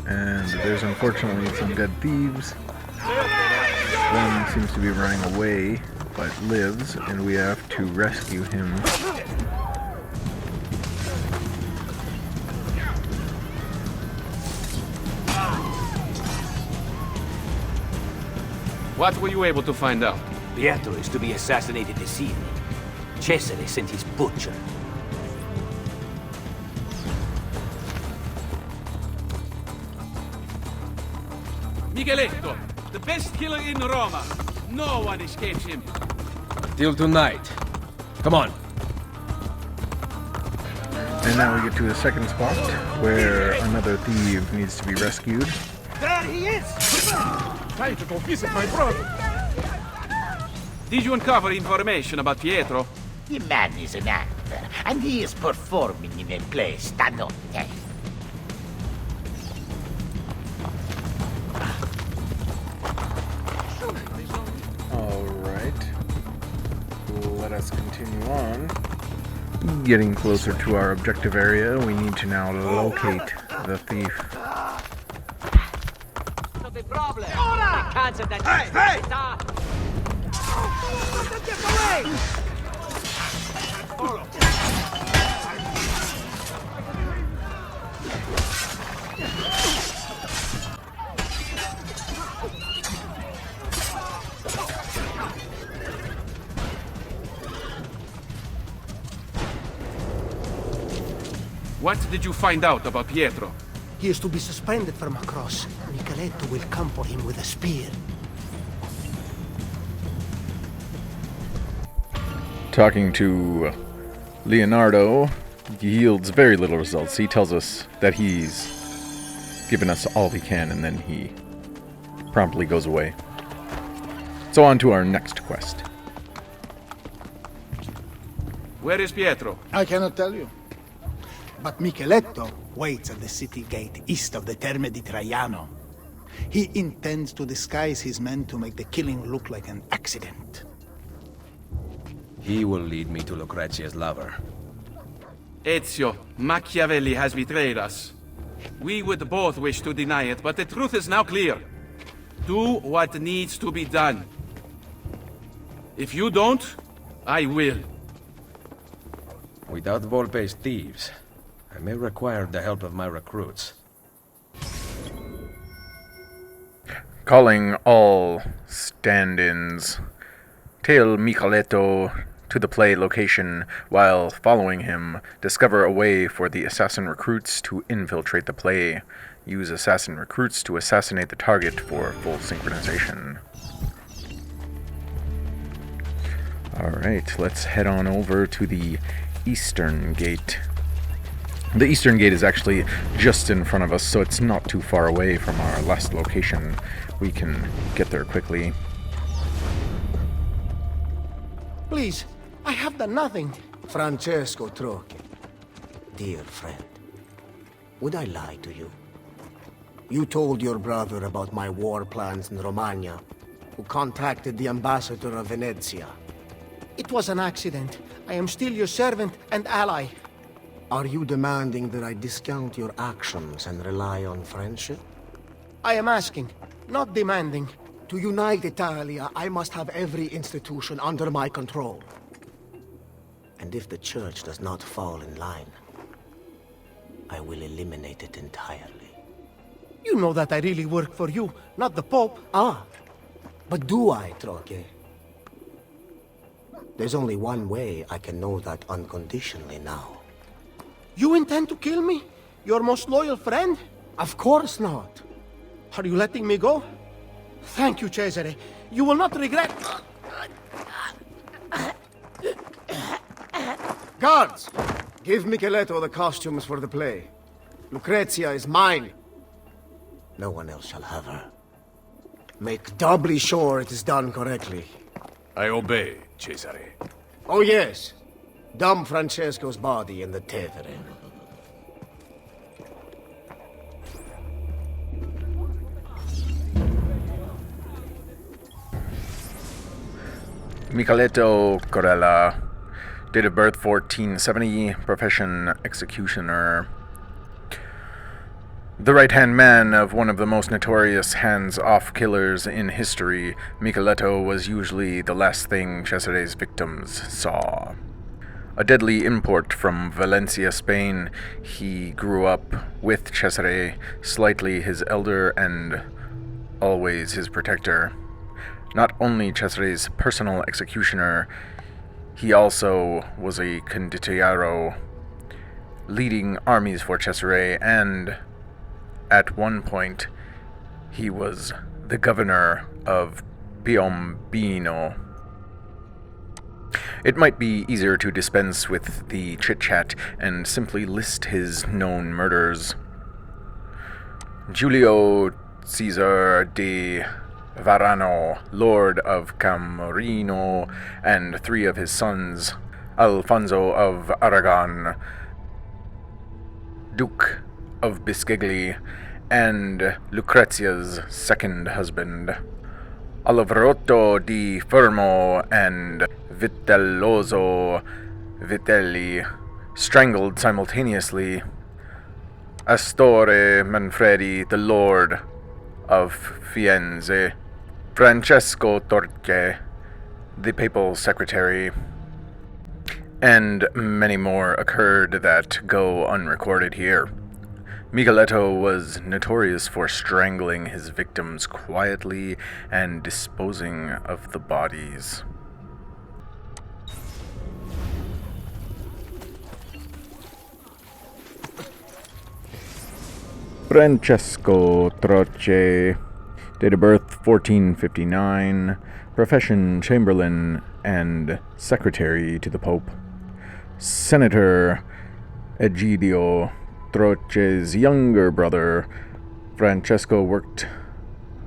and there's unfortunately some dead thieves. One seems to be running away, but lives, and we have to rescue him. What were you able to find out? Pietro is to be assassinated this evening. Cesare sent his butcher. Micheletto, the best killer in Roma. No one escapes him. Till tonight. Come on. And now we get to the second spot, where another thief needs to be rescued. There he is! Trying to go visit my brother. Did you uncover information about Pietro? The man is an actor, and he is performing in a play stanotte. Alright. Let us continue on. Getting closer to our objective area, we need to now locate the thief. Hey! Hey! What did you find out about Pietro? He is to be suspended from a cross. Nicoletto will come for him with a spear. Talking to Leonardo yields very little results. He tells us that he's given us all he can, and then he promptly goes away. So on to our next quest. Where is Pietro? I cannot tell you. But Micheletto waits at the city gate east of the Terme di Traiano. He intends to disguise his men to make the killing look like an accident. He will lead me to Lucrezia's lover. Ezio, Machiavelli has betrayed us. We would both wish to deny it, but the truth is now clear. Do what needs to be done. If you don't, I will. Without Volpe's thieves, I may require the help of my recruits. Calling all stand-ins. Tail Micheletto to the play location. While following him, discover a way for the assassin recruits to infiltrate the play. Use assassin recruits to assassinate the target for full synchronization. Alright, let's head on over to the Eastern Gate. The Eastern Gate is actually just in front of us, so it's not too far away from our last location. We can get there quickly. Please, I have done nothing. Francesco Trocchi. Dear friend, would I lie to you? You told your brother about my war plans in Romagna, who contacted the ambassador of Venezia. It was an accident. I am still your servant and ally. Are you demanding that I discount your actions and rely on friendship? I am asking, not demanding. To unite Italia, I must have every institution under my control. And if the church does not fall in line, I will eliminate it entirely. You know that I really work for you, not the Pope. Ah, but do I, Trocchi? There's only one way I can know that unconditionally now. You intend to kill me? Your most loyal friend? Of course not. Are you letting me go? Thank you, Cesare. You will not regret... Guards! Give Micheletto the costumes for the play. Lucrezia is mine. No one else shall have her. Make doubly sure it is done correctly. I obey, Cesare. Oh yes. Dump Francesco's body in the Tevere. Micheletto Corella. Date of birth 1470. Profession executioner. The right-hand man of one of the most notorious hands-off killers in history, Micheletto was usually the last thing Cesare's victims saw. A deadly import from Valencia, Spain, he grew up with Cesare, slightly his elder and always his protector. Not only Cesare's personal executioner, he also was a condottiero, leading armies for Cesare, and at one point, he was the governor of Piombino. It might be easier to dispense with the chit-chat and simply list his known murders. Giulio Caesar de Varano, Lord of Camerino, and 3 of his sons, Alfonso of Aragon, Duke of Bisceglie, and Lucrezia's second husband, Alvarotto di Fermo and Vitelloso Vitelli, strangled simultaneously. Astore Manfredi, the Lord of Firenze, Francesco Torche, the papal secretary, and many more occurred that go unrecorded here. Micheletto was notorious for strangling his victims quietly and disposing of the bodies. Francesco Trocchi, date of birth 1459, profession chamberlain and secretary to the Pope. Senator Egidio Trocchi's younger brother, Francesco, worked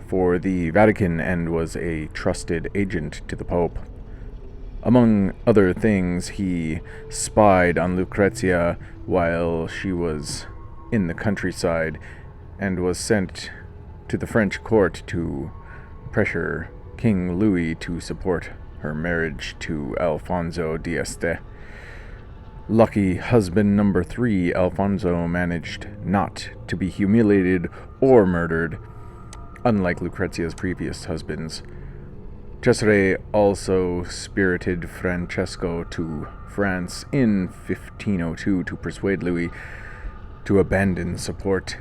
for the Vatican and was a trusted agent to the Pope. Among other things, he spied on Lucrezia while she was in the countryside and was sent to the French court to pressure King Louis to support her marriage to Alfonso d'Este. Lucky husband number 3, Alfonso managed not to be humiliated or murdered, unlike Lucrezia's previous husbands. Cesare also spirited Francesco to France in 1502 to persuade Louis to abandon support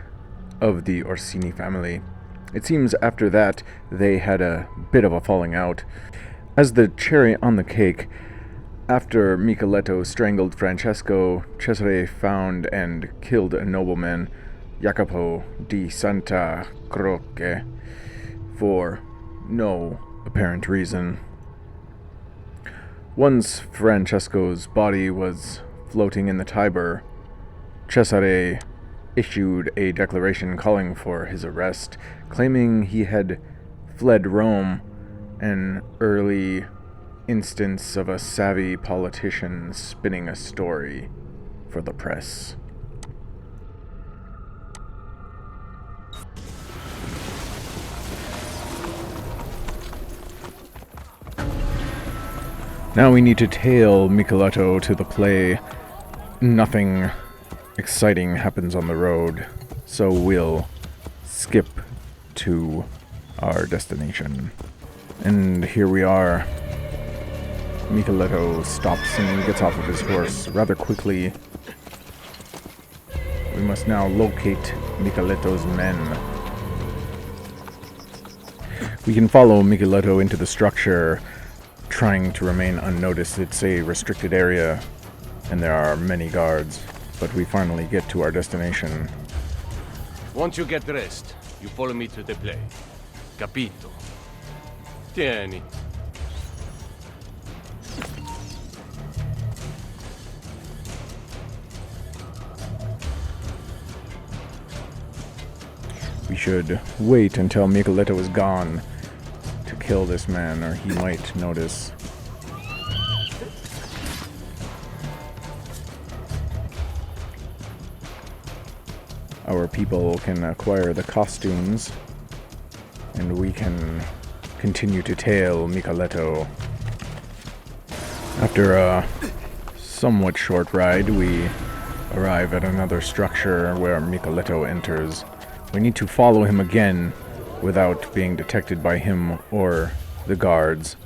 of the Orsini family. It seems after that they had a bit of a falling out. As the cherry on the cake, after Micheletto strangled Francesco, Cesare found and killed a nobleman, Jacopo di Santa Croce for no apparent reason. Once Francesco's body was floating in the Tiber, Cesare issued a declaration calling for his arrest, claiming he had fled Rome, an early instance of a savvy politician spinning a story for the press. Now we need to tail Niccolo to the play. Nothing exciting happens on the road, so we'll skip to our destination. And here we are. Niccolo stops and gets off of his horse rather quickly. We must now locate Niccolo's men. We can follow Niccolo into the structure, trying to remain unnoticed. It's a restricted area, and there are many guards, but we finally get to our destination. Once you get dressed, you follow me to the play. Capito? Tieni. We should wait until Niccolo is gone to kill this man, or he might notice. Our people can acquire the costumes, and we can continue to tail Niccolo. After a somewhat short ride, we arrive at another structure where Niccolo enters. We need to follow him again without being detected by him or the guards.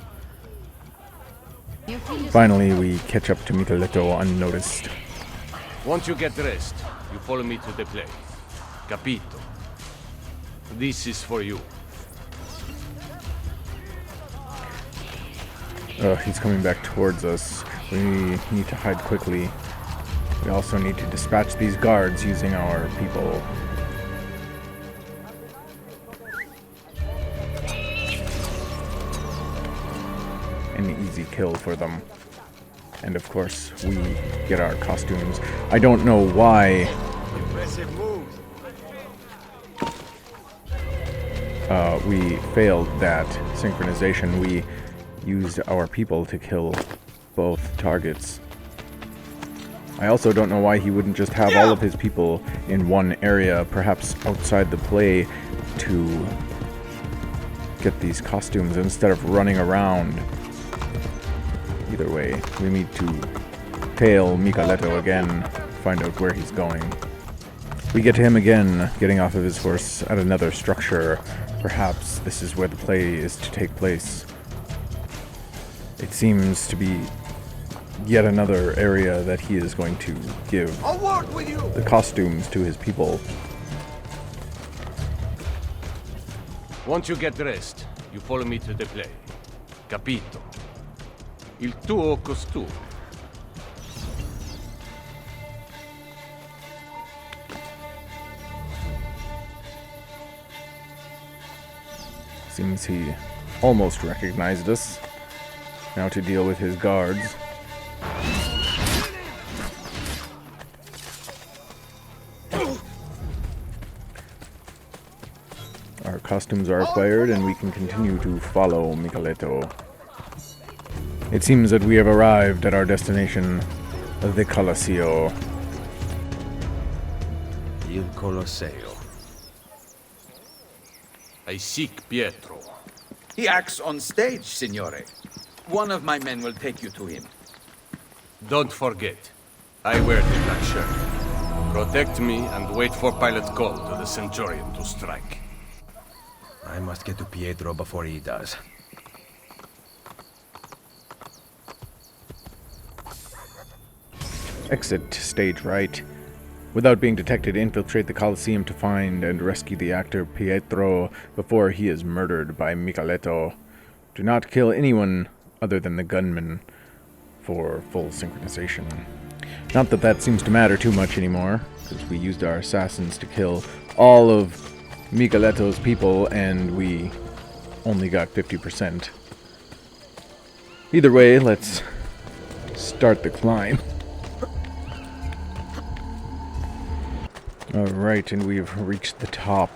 Finally, we catch up to Niccolo unnoticed. Once you get dressed, you follow me to the play. Capito? This is for you. He's coming back towards us. We need to hide quickly. We also need to dispatch these guards using our people. An easy kill for them. And of course, we get our costumes. I don't know why we failed that synchronization. We used our people to kill both targets. I also don't know why he wouldn't just have all of his people in one area, perhaps outside the play, to get these costumes instead of running around. Either way, we need to tail Niccolo again, find out where he's going. We get to him again, getting off of his horse at another structure. Perhaps this is where the play is to take place. It seems to be yet another area that he is going to give the costumes to his people. Once you get dressed, you follow me to the play. Capito? Il tuo costume. Seems he almost recognized us. Now to deal with his guards. Our costumes are acquired, and we can continue to follow Niccolo. It seems that we have arrived at our destination, the Colosseo. Il Colosseo. I seek Pietro. He acts on stage, signore. One of my men will take you to him. Don't forget, I wear the black shirt. Protect me and wait for pilot's call to the Centurion to strike. I must get to Pietro before he does. Exit stage right. Without being detected, infiltrate the Colosseum to find and rescue the actor Pietro before he is murdered by Niccolo. Do not kill anyone other than the gunman for full synchronization. Not that that seems to matter too much anymore, because we used our assassins to kill all of Micheletto's people, and we only got 50%. Either way, let's start the climb. Alright, and we've reached the top.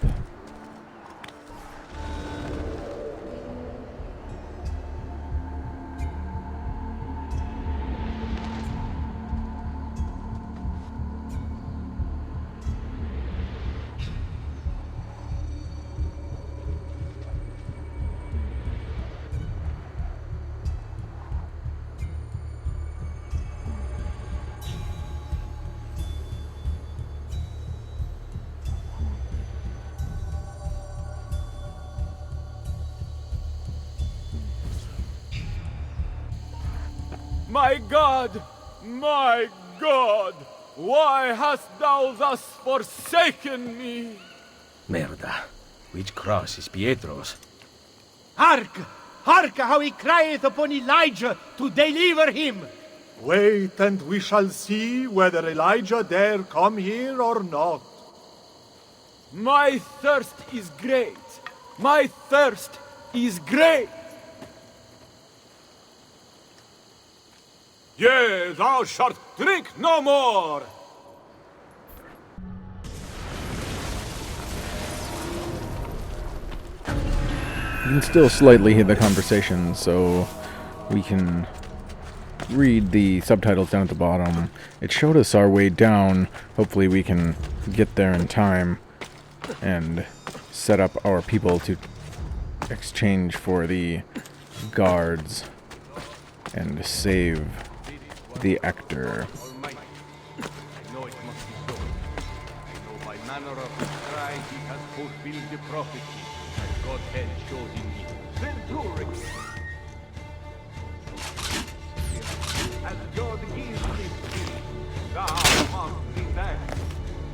My God! My God! Why hast thou thus forsaken me? Merda. Which cross is Pietro's? Hark! Hark how he crieth upon Elijah to deliver him! Wait, and we shall see whether Elijah dare come here or not. My thirst is great. My thirst is great. Yea, thou shalt drink no more! You can still slightly hear the conversation, so we can read the subtitles down at the bottom. It showed us our way down. Hopefully we can get there in time and set up our people to exchange for the guards and save the actor. I know it must be so. I know by manner of his cry he has fulfilled the prophecy that God had showed in him. Centurion! As God gives this gift, thou must be back.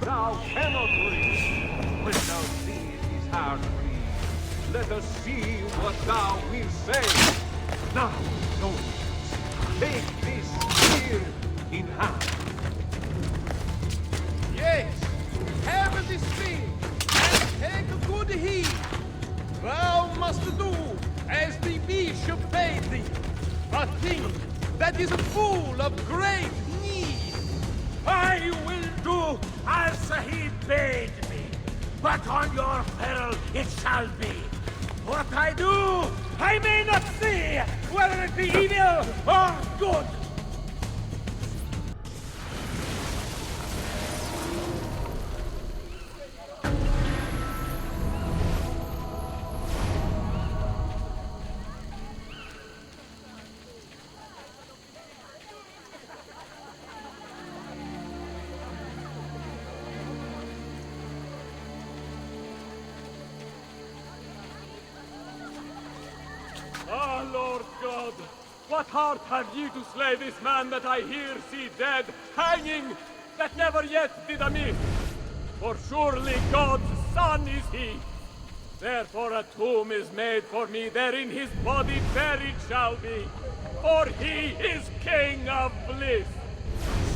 Thou cannot live when thou seest his heart breathe. Let us see what thou wilt say. Now, soldiers, take this spear in hand. Yes, have this spear, and take good heed. Thou must do as the bishop bade thee, a thing that is full of great need. I will do as he bade me, but on your peril it shall be. What I do, I may not see, whether it be evil or good. Ah, Lord God, what heart have ye to slay this man that I here see dead, hanging, that never yet did amiss? For surely God's son is he. Therefore a tomb is made for me, therein his body buried shall be, for he is King of bliss.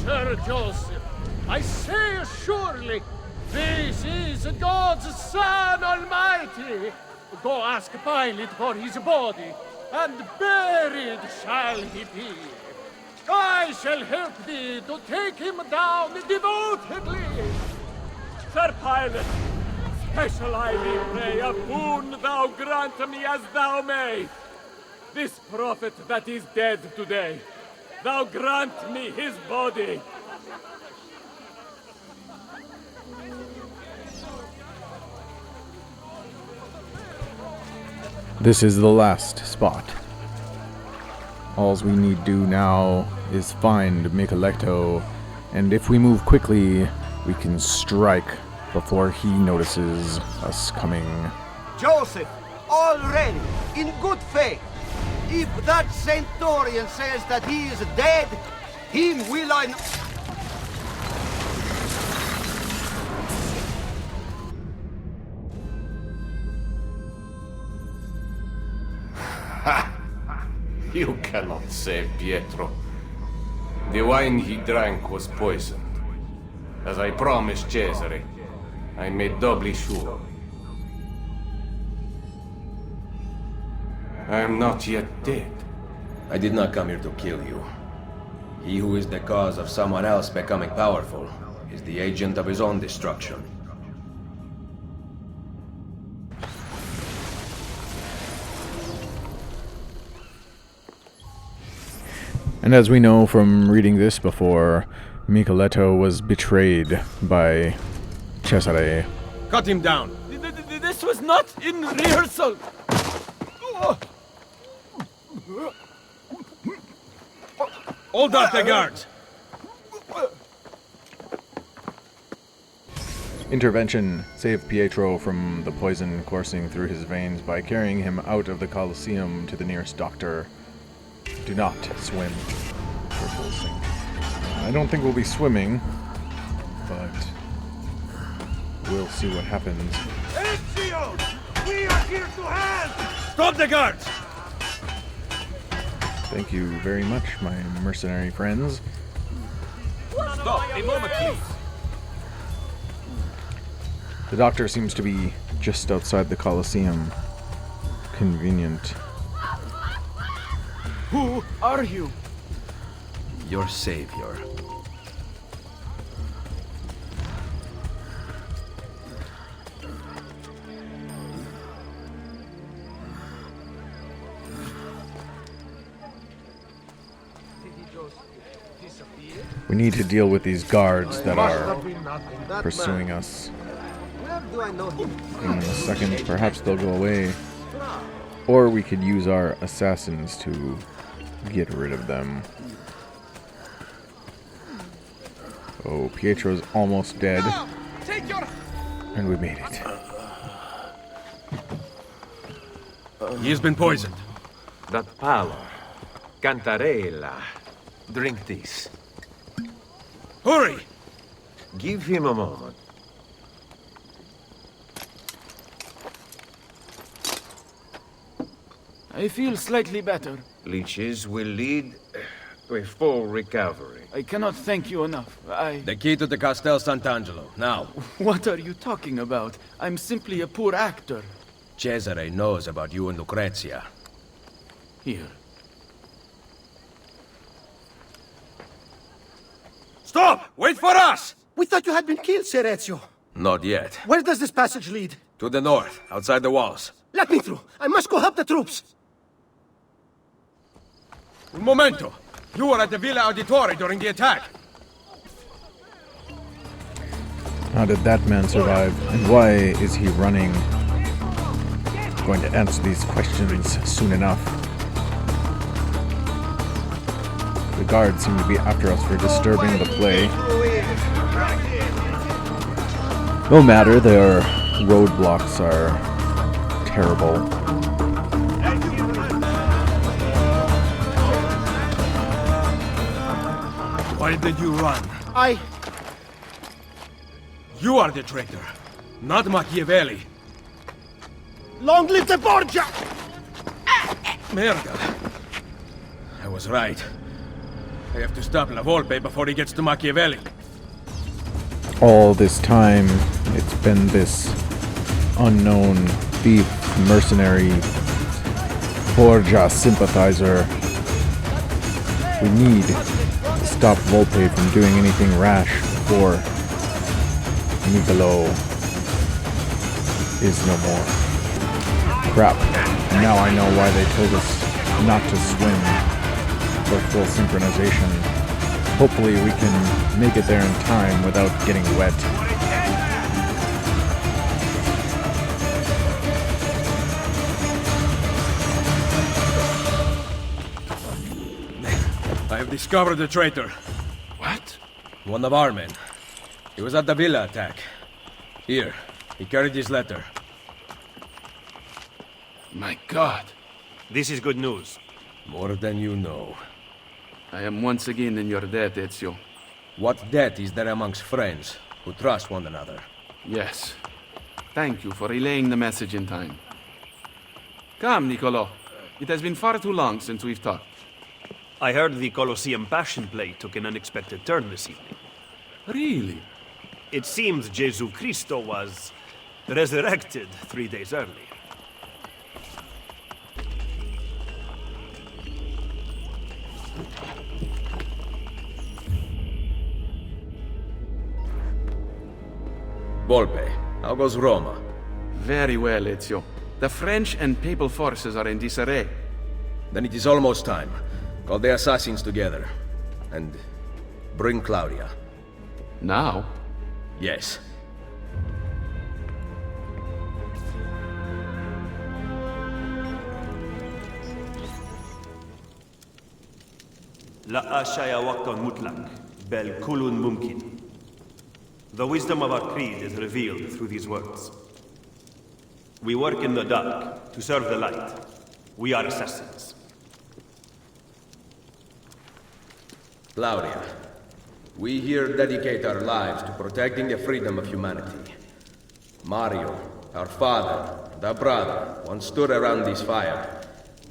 Sir Joseph, I say surely, this is God's Son Almighty. Go ask Pilate for his body, and buried shall he be. I shall help thee to take him down devotedly. Sir Pilate, special I thee pray, a boon thou grant me as thou may. This prophet that is dead today, thou grant me his body. This is the last spot. All we need to do now is find Micheletto, and if we move quickly, we can strike before he notices us coming. Joseph, already, in good faith, if that centurion says that he is dead, him will I... You cannot save Pietro. The wine he drank was poisoned. As I promised Cesare, I made doubly sure. I am not yet dead. I did not come here to kill you. He who is the cause of someone else becoming powerful is the agent of his own destruction. And as we know from reading this before, Micheletto was betrayed by Cesare. Cut him down. This was not in rehearsal. Hold up the guards. Intervention saved Pietro from the poison coursing through his veins by carrying him out of the Colosseum to the nearest doctor. Do not swim. Or we'll sink. I don't think we'll be swimming, but we'll see what happens. Ezio! We are here to help! Stop the guards! Thank you very much, my mercenary friends. Stop, a moment, please. The doctor seems to be just outside the Colosseum. Convenient. Who are you? Your savior. We need to deal with these guards that are pursuing us. Do I know him? In a second, perhaps they'll go away. Or we could use our assassins to get rid of them. Oh, Pietro's almost dead. And we made it. He has been poisoned. That pallor. Cantarella. Drink this. Hurry! Give him a moment. I feel slightly better. Leeches will lead to a full recovery. I cannot thank you enough. The key to the Castel Sant'Angelo, now. What are you talking about? I'm simply a poor actor. Cesare knows about you and Lucrezia. Here. Stop! Wait for us! We thought you had been killed, Ser Ezio. Not yet. Where does this passage lead? To the north, outside the walls. Let me through. I must go help the troops. Un momento! You were at the Villa Auditore during the attack. How did that man survive? And why is he running? Going to answer these questions soon enough. The guards seem to be after us for disturbing the play. No matter, their roadblocks are terrible. Why did you run? You are the traitor, not Machiavelli. Long live the Borgia! Merda. I was right. I have to stop La Volpe before he gets to Machiavelli. All this time, it's been this unknown thief, mercenary, Borgia sympathizer. We need to stop Volpe from doing anything rash before Niccolo is no more. Crap. Now I know why they told us not to swim for full synchronization. Hopefully we can make it there in time without getting wet. I have discovered the traitor. What? One of our men. He was at the villa attack. Here, he carried his letter. My God. This is good news. More than you know. I am once again in your debt, Ezio. What debt is there amongst friends who trust one another? Yes. Thank you for relaying the message in time. Come, Niccolo. It has been far too long since we've talked. I heard the Colosseum Passion Play took an unexpected turn this evening. Really? It seems Jesu Christo was resurrected 3 days early. Volpe, how goes Roma? Very well, Ezio. The French and Papal forces are in disarray. Then it is almost time. Call the assassins together. And bring Claudia. Now? Yes. La ashaya waqtan mutlaq, bel kulun mumkin. The wisdom of our creed is revealed through these words. We work in the dark to serve the light. We are assassins. Claudia, we here dedicate our lives to protecting the freedom of humanity. Mario, our father, and our brother once stood around this fire,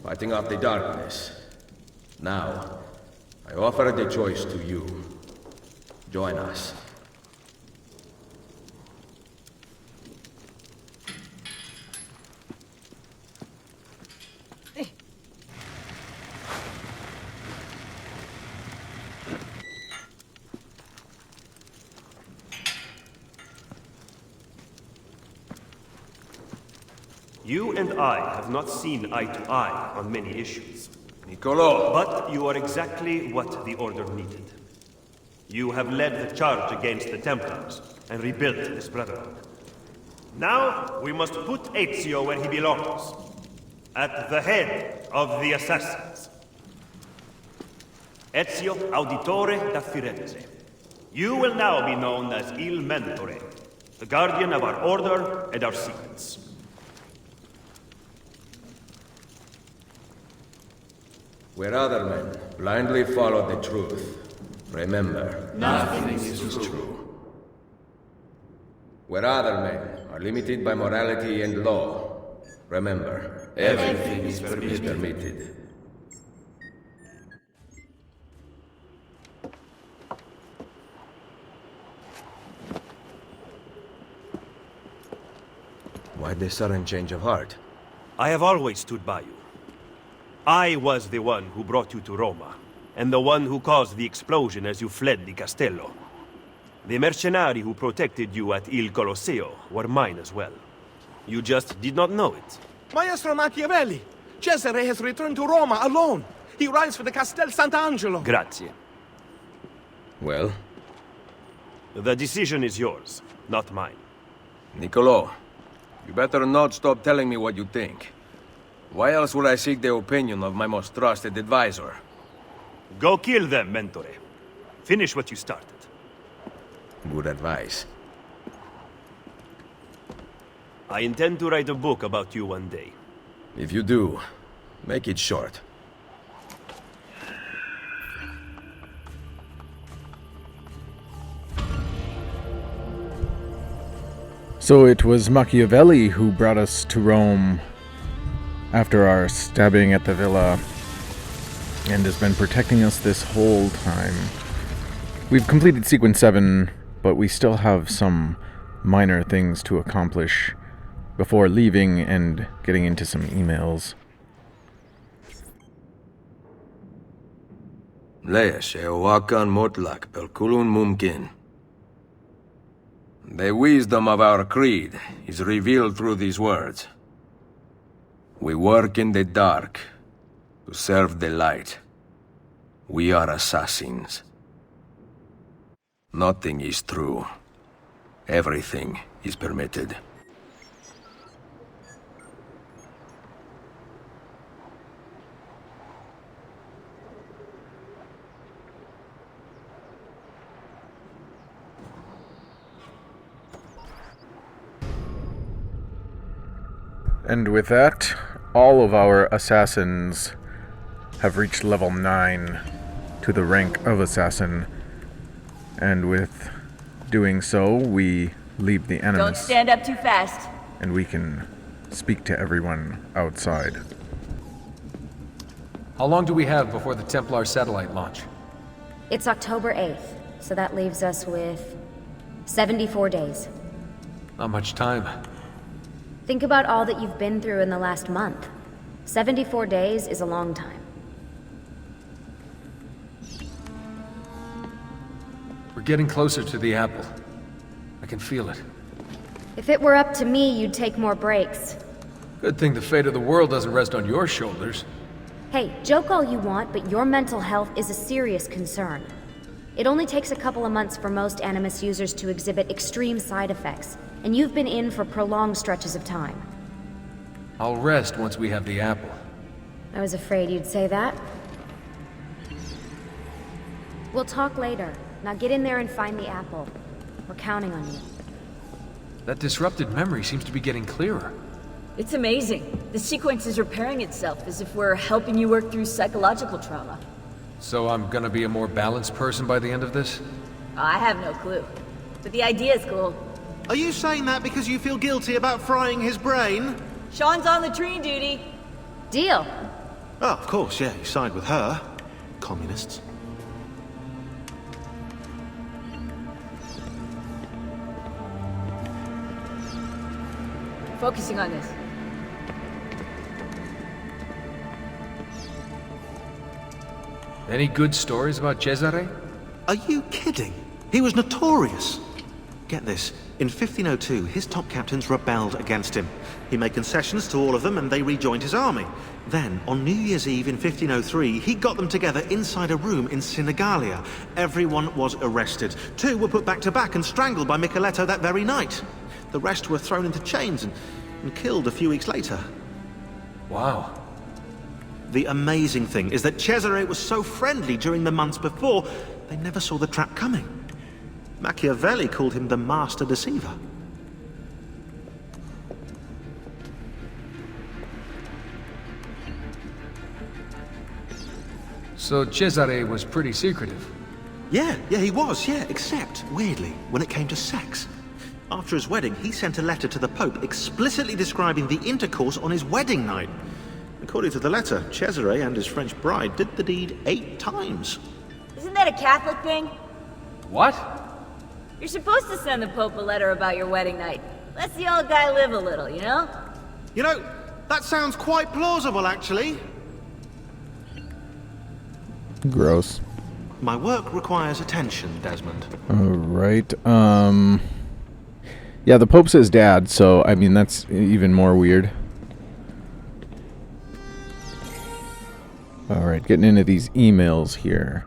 fighting off the darkness. Now, I offer the choice to you. Join us. You and I have not seen eye to eye on many issues. Niccolo! But you are exactly what the Order needed. You have led the charge against the Templars and rebuilt this Brotherhood. Now, we must put Ezio where he belongs. At the head of the assassins. Ezio Auditore da Firenze. You will now be known as Il Mentore, the guardian of our Order and our secrets. Where other men blindly follow the truth, remember, nothing is true. Where other men are limited by morality and law, remember, everything is permitted. Why this sudden change of heart? I have always stood by you. I was the one who brought you to Roma, and the one who caused the explosion as you fled the Castello. The mercenari who protected you at Il Colosseo were mine as well. You just did not know it. Maestro Machiavelli! Cesare has returned to Roma alone! He rides for the Castel Sant'Angelo! Grazie. Well? The decision is yours, not mine. Niccolo, you better not stop telling me what you think. Why else would I seek the opinion of my most trusted advisor? Go kill them, Mentore. Finish what you started. Good advice. I intend to write a book about you one day. If you do, make it short. So it was Machiavelli who brought us to Rome after our stabbing at the villa, and has been protecting us this whole time. We've completed Sequence 7, but we still have some minor things to accomplish before leaving and getting into some emails. Lees eoakan motlak pelkulun mumkin. The wisdom of our creed is revealed through these words. We work in the dark to serve the light. We are assassins. Nothing is true. Everything is permitted. And with that, all of our assassins have reached level 9 to the rank of assassin. And with doing so, we leave the animus. Don't stand up too fast. And we can speak to everyone outside. How long do we have before the Templar satellite launch? It's October 8th, so that leaves us with 74 days. Not much time. Think about all that you've been through in the last month. 74 days is a long time. We're getting closer to the apple. I can feel it. If it were up to me, you'd take more breaks. Good thing the fate of the world doesn't rest on your shoulders. Hey, joke all you want, but your mental health is a serious concern. It only takes a couple of months for most Animus users to exhibit extreme side effects, and you've been in for prolonged stretches of time. I'll rest once we have the apple. I was afraid you'd say that. We'll talk later. Now get in there and find the apple. We're counting on you. That disrupted memory seems to be getting clearer. It's amazing. The sequence is repairing itself as if we're helping you work through psychological trauma. So I'm gonna be a more balanced person by the end of this? I have no clue. But the idea is cool. Are you saying that because you feel guilty about frying his brain? Shaun's on the tree duty. Deal. Oh, of course, yeah. You side with her. Communists. Focusing on this. Any good stories about Cesare? Are you kidding? He was notorious. Get this. In 1502, his top captains rebelled against him. He made concessions to all of them and they rejoined his army. Then, on New Year's Eve in 1503, he got them together inside a room in Sinigalia. Everyone was arrested. 2 were put back to back and strangled by Micheletto that very night. The rest were thrown into chains and killed a few weeks later. Wow. The amazing thing is that Cesare was so friendly during the months before, they never saw the trap coming. Machiavelli called him the master deceiver. So Cesare was pretty secretive. Yeah, he was, except, weirdly, when it came to sex. After his wedding, he sent a letter to the Pope explicitly describing the intercourse on his wedding night. According to the letter, Cesare and his French bride did the deed 8 times. Isn't that a Catholic thing? What? You're supposed to send the Pope a letter about your wedding night. Let the old guy live a little, you know? You know, that sounds quite plausible, actually. Gross. My work requires attention, Desmond. Alright, yeah, the Pope's his dad, so, I mean, that's even more weird. Alright, getting into these emails here.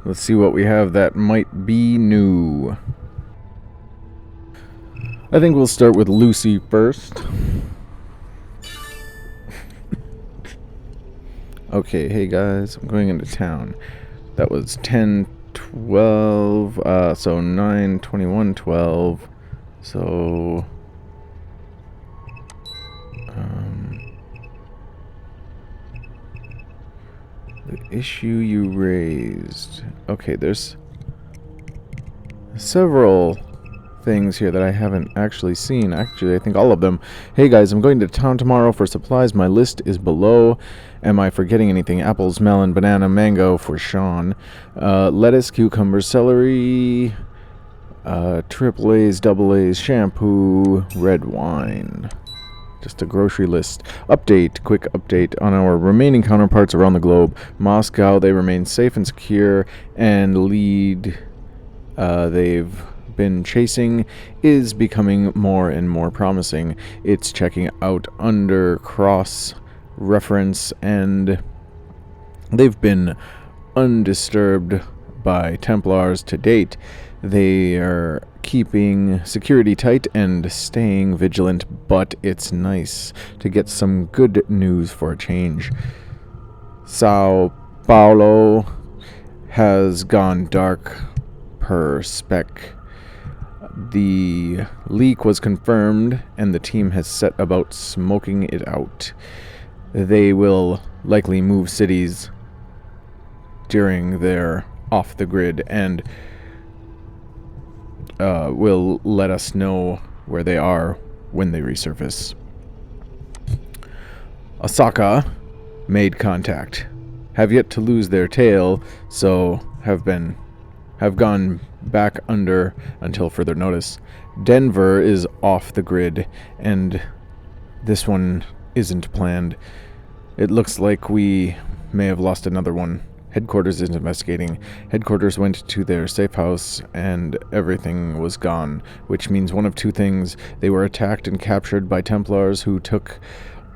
Let's see what we have that might be new. I think we'll start with Lucy first. Okay, hey guys, I'm going into town. That was 10/12, so 9/21/12. So, the issue you raised. Okay, there's several things here that I haven't actually seen. Actually, I think all of them. Hey guys, I'm going to town tomorrow for supplies. My list is below. Am I forgetting anything? Apples, melon, banana, mango for Shaun. Lettuce, cucumber, celery, triple A's, double A's, shampoo, red wine. Just a grocery list. Update, quick update on our remaining counterparts around the globe. Moscow, they remain safe and secure, and lead they've been chasing is becoming more and more promising. It's checking out under cross-reference, and they've been undisturbed by Templars to date. They are keeping security tight and staying vigilant, but it's nice to get some good news for a change. Sao Paulo has gone dark per spec. The leak was confirmed, and the team has set about smoking it out. They will likely move cities during their off-the-grid, and will let us know where they are when they resurface. Osaka made contact. have yet to lose their tail, so have gone back under until further notice. Denver is off the grid, and this one isn't planned. It looks like we may have lost another one. Headquarters is investigating. Headquarters went to their safe house and everything was gone, which means one of two things. They were attacked and captured by Templars who took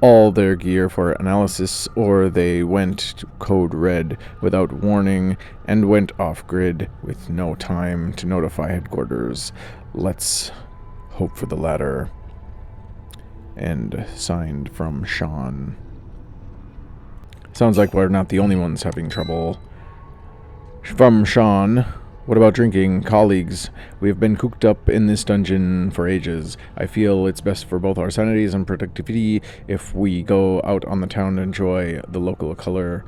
all their gear for analysis, or they went to Code Red without warning and went off-grid with no time to notify headquarters. Let's hope for the latter. And signed from Shaun. Sounds like we're not the only ones having trouble. From Shaun. What about drinking? Colleagues, we have been cooped up in this dungeon for ages. I feel it's best for both our sanities and productivity if we go out on the town and enjoy the local color.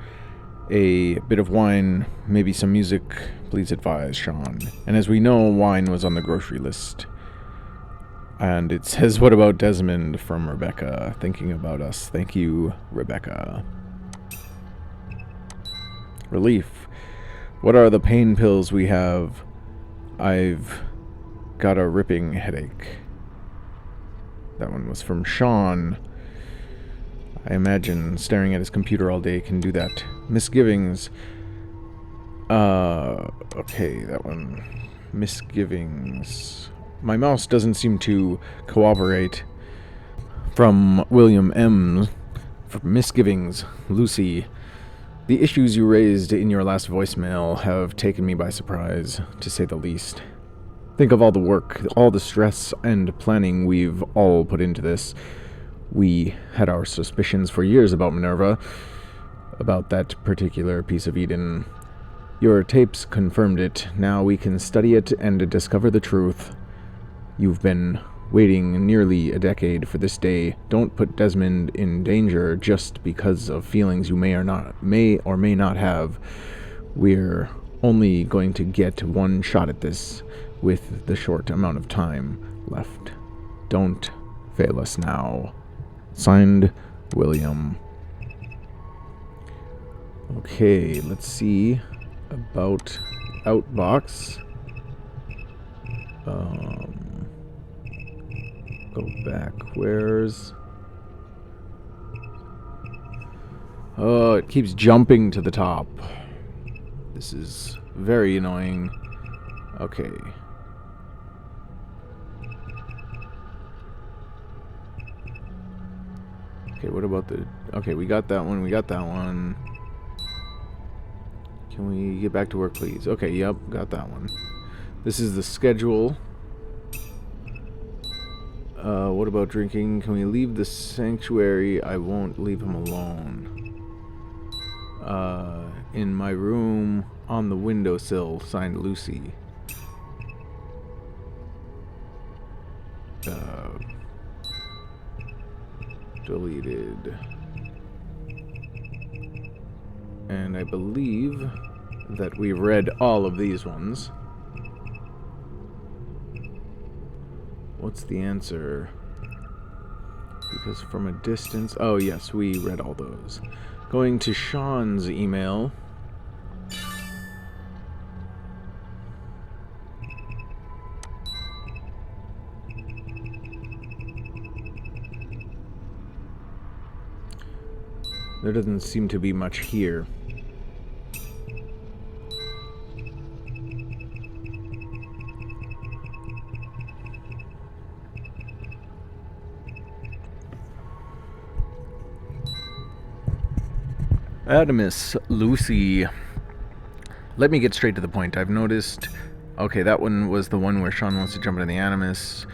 A bit of wine, maybe some music, please advise, Shaun. And as we know, wine was on the grocery list. And it says, what about Desmond from Rebecca? Thinking about us. Thank you, Rebecca. Relief. What are the pain pills we have? I've got a ripping headache. That one was from Shaun. I imagine staring at his computer all day can do that. Misgivings. Okay, that one. Misgivings. My mouse doesn't seem to cooperate. From William M. For misgivings, Lucy. The issues you raised in your last voicemail have taken me by surprise, to say the least. Think of all the work, all the stress and planning we've all put into this. We had our suspicions for years about Minerva, about that particular piece of Eden. Your tapes confirmed it. Now we can study it and discover the truth. You've been waiting nearly a decade for this day. Don't put Desmond in danger just because of feelings you may or may not have. We're only going to get one shot at this with the short amount of time left. Don't fail us now. Signed, William. Okay, let's see about Outbox. Go back. Where's... Oh, it keeps jumping to the top. This is very annoying. Okay. Okay, what about the... Okay, we got that one. We got that one. Can we get back to work, please? Okay, yep, got that one. This is the schedule. What about drinking? Can we leave the sanctuary? I won't leave him alone. In my room on the windowsill, signed Lucy. Deleted. And I believe that we've read all of these ones. What's the answer? Because from a distance... Oh, yes, we read all those. Going to Shaun's email. There doesn't seem to be much here. Animus, Lucy. Let me get straight to the point. I've noticed... Okay, that one was the one where Shaun wants to jump into the Animus.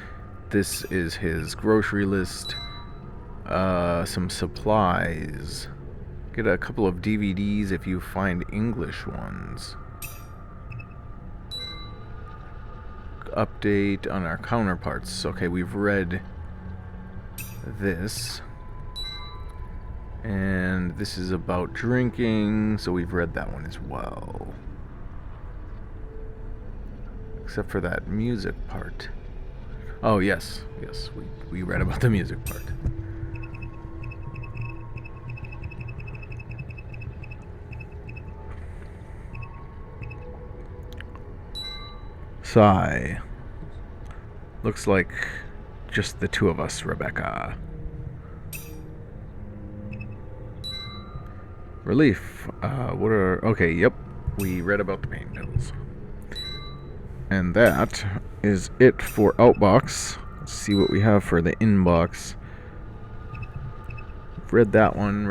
This is his grocery list. Some supplies. Get a couple of DVDs if you find English ones. Update on our counterparts. Okay, we've read this. And this is about drinking, so we've read that one as well. Except for that music part. Oh, yes. Yes, we read about the music part. Sigh. Looks like just the two of us, Rebecca. Relief. Okay, yep. We read about the pain pills. And that is it for Outbox. Let's see what we have for the Inbox. Read that one.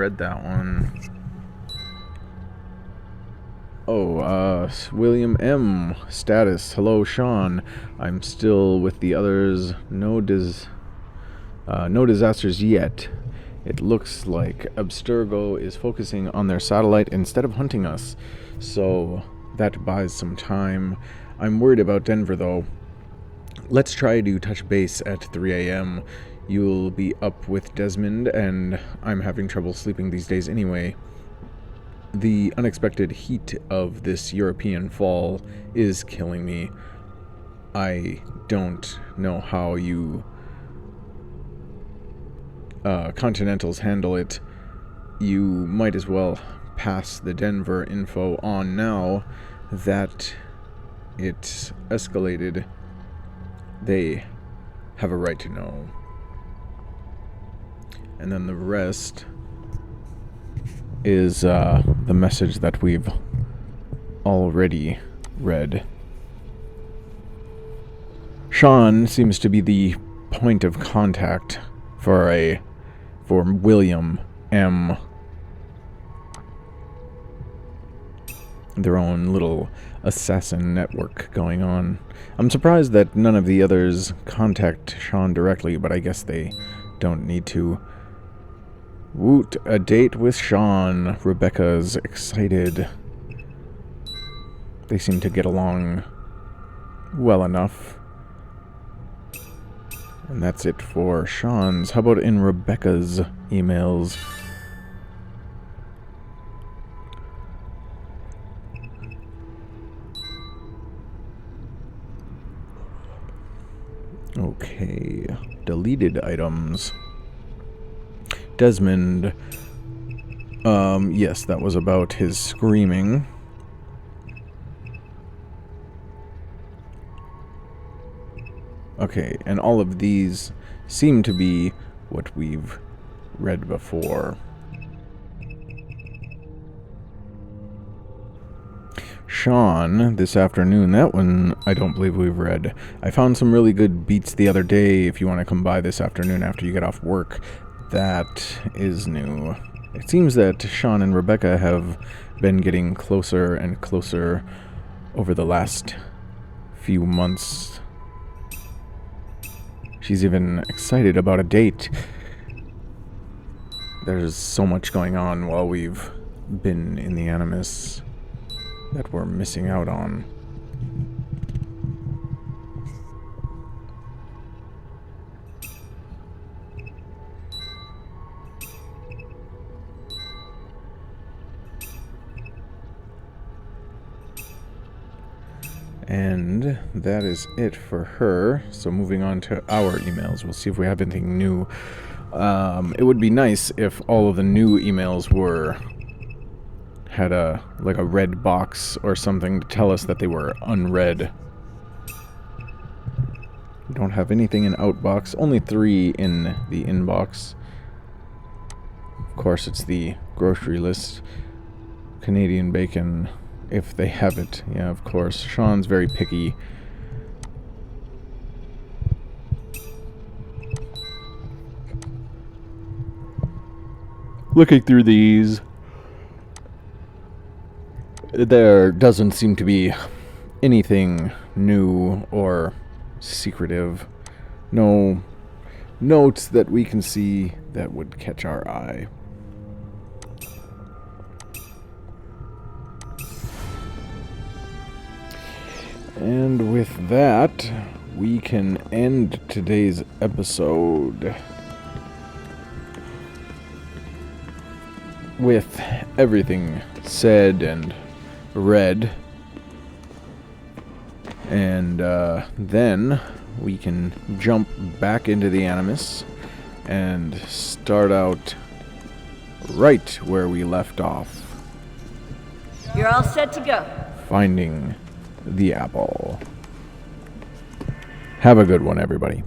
Oh, William M. Status. Hello, Shaun. I'm still with the others. No disasters yet. It looks like Abstergo is focusing on their satellite instead of hunting us. So that buys some time. I'm worried about Denver, though. Let's try to touch base at 3 a.m. You'll be up with Desmond, and I'm having trouble sleeping these days anyway. The unexpected heat of this European fall is killing me. I don't know how you Continentals handle it. You might as well pass the Denver info on now that it's escalated. They have a right to know. And then the rest is the message that we've already read. Shaun seems to be the point of contact for William M. Their own little assassin network going on. I'm surprised that none of the others contact Shaun directly, but I guess they don't need to. Woot, a date with Shaun. Rebecca's excited. They seem to get along well enough. And that's it for Shaun's. How about in Rebecca's emails? Okay, deleted items. Desmond, yes, that was about his screaming. Okay, and all of these seem to be what we've read before. Shaun, this afternoon, that one I don't believe we've read. I found some really good beats the other day if you want to come by this afternoon after you get off work. That is new. It seems that Shaun and Rebecca have been getting closer and closer over the last few months. She's even excited about a date. There's so much going on while we've been in the Animus that we're missing out on. And that is it for her. So moving on to our emails, we'll see if we have anything new. It would be nice if all of the new emails had a red box or something to tell us that they were unread. We don't have anything in Outbox, only 3 in the Inbox. Of course, it's the grocery list. Canadian bacon, if they have it. Yeah, of course. Shaun's very picky. Looking through these, there doesn't seem to be anything new or secretive. No notes that we can see that would catch our eye. And with that, we can end today's episode with everything said and read. And then we can jump back into the Animus and start out right where we left off. You're all set to go. Finding the apple. Have a good one, everybody.